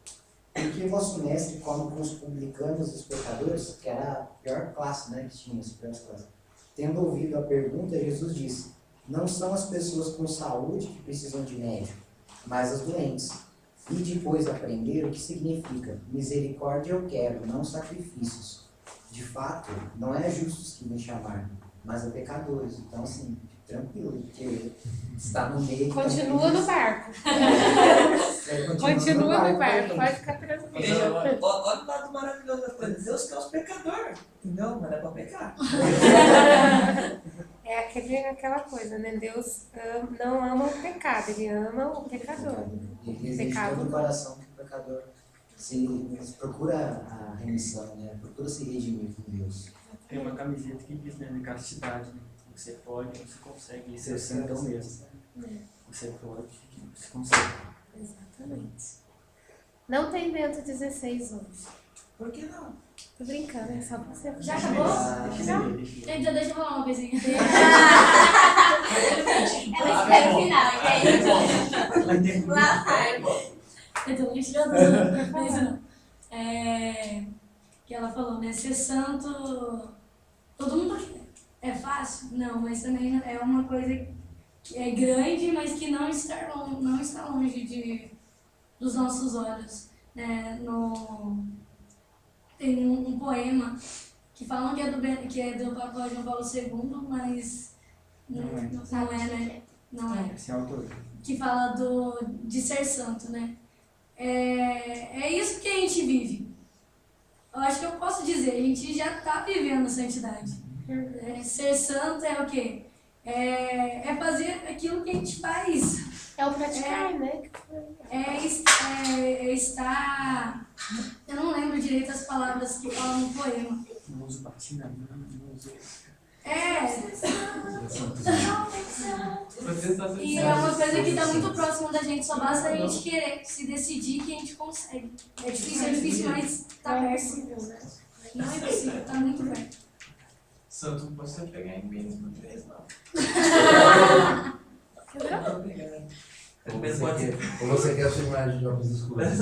por que vosso mestre come com os publicanos e os pecadores? Que era a pior classe, né, que tinha, as piores classes. Tendo ouvido a pergunta, Jesus disse, não são as pessoas com saúde que precisam de médico, mas as doentes. E depois aprender o que significa misericórdia eu quero, não sacrifícios. De fato, não é justos que me chamaram, mas a pecadores. Então, assim, tranquilo, porque está no meio... Continua no barco. Continua no barco, pode ficar tranquilo. Olha o lado maravilhoso da coisa. Deus quer os pecadores, entendeu? Mas não é pra pecar. É aquela coisa, né? Deus não ama o pecado, ele ama o pecador. Ele exige todo o coração que o pecador se procura a remissão, né? Procura se redimir com Deus. Tem uma camiseta que diz, né, na castidade, né? Você pode, você consegue, isso é sempre o mesmo. Você pode, você consegue. Exatamente. Não tem Bento 16 hoje. Por que não? Tô brincando, é só pra você. Já acabou? Deixa Então deixa eu falar uma coisinha. Ela espera o final, entende? Lá vai. Então, deixa eu não isso não. Que ela falou, né? Ser santo, todo mundo quer. É fácil? Não, mas também é uma coisa que é grande, mas que não está longe dos nossos olhos. Né? Tem um poema que falam que é do Papa João Paulo II, mas não é, né? Não é. Esse é o autor. Que fala de ser santo, né? É isso que a gente vive. Eu acho que eu posso dizer, a gente já está vivendo a santidade. Ser santo é o quê? É fazer aquilo que a gente faz. É o praticar, né? Estar... Eu não lembro direito as palavras que falam no poema. Muso patina, muso. E é uma coisa que está muito próxima da gente, só basta a gente querer se decidir que a gente consegue. É difícil, mas está perto. Não é possível, está muito perto. Santo não pode ser pegar em menos no 3, não. Ou você quer a sua imagem de óculos escuros?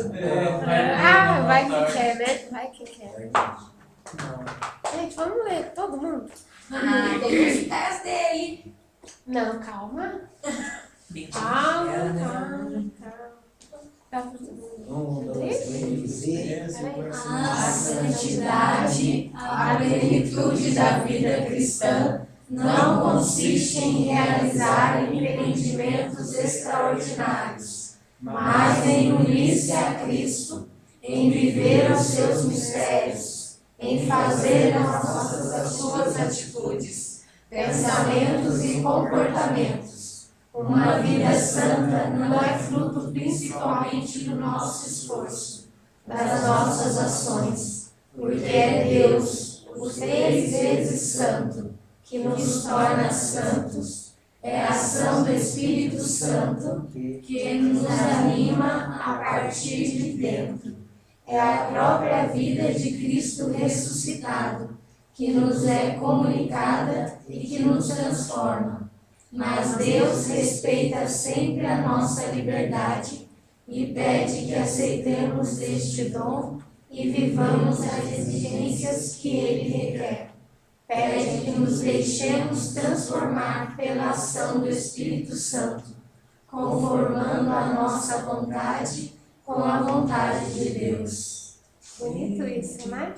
Vai quem quer, né? Vai quem quer. Gente, vamos ler, todo mundo? Tem os pés dele. Não, calma. Tá tudo bem. 1, 2, 3, A santidade, a plenitude da vida cristã, não consiste em realizar empreendimentos extraordinários, mas em unir-se a Cristo, em viver os seus mistérios, em fazer as suas atitudes, pensamentos e comportamentos. Uma vida santa não é fruto principalmente do nosso esforço, das nossas ações, porque é Deus, o 3 vezes santo, que nos torna santos, é a ação do Espírito Santo que nos anima a partir de dentro. É a própria vida de Cristo ressuscitado que nos é comunicada e que nos transforma. Mas Deus respeita sempre a nossa liberdade e pede que aceitemos este dom e vivamos as exigências que Ele requer. Pede que nos deixemos transformar pela ação do Espírito Santo, conformando a nossa vontade com a vontade de Deus. Bonito isso, né?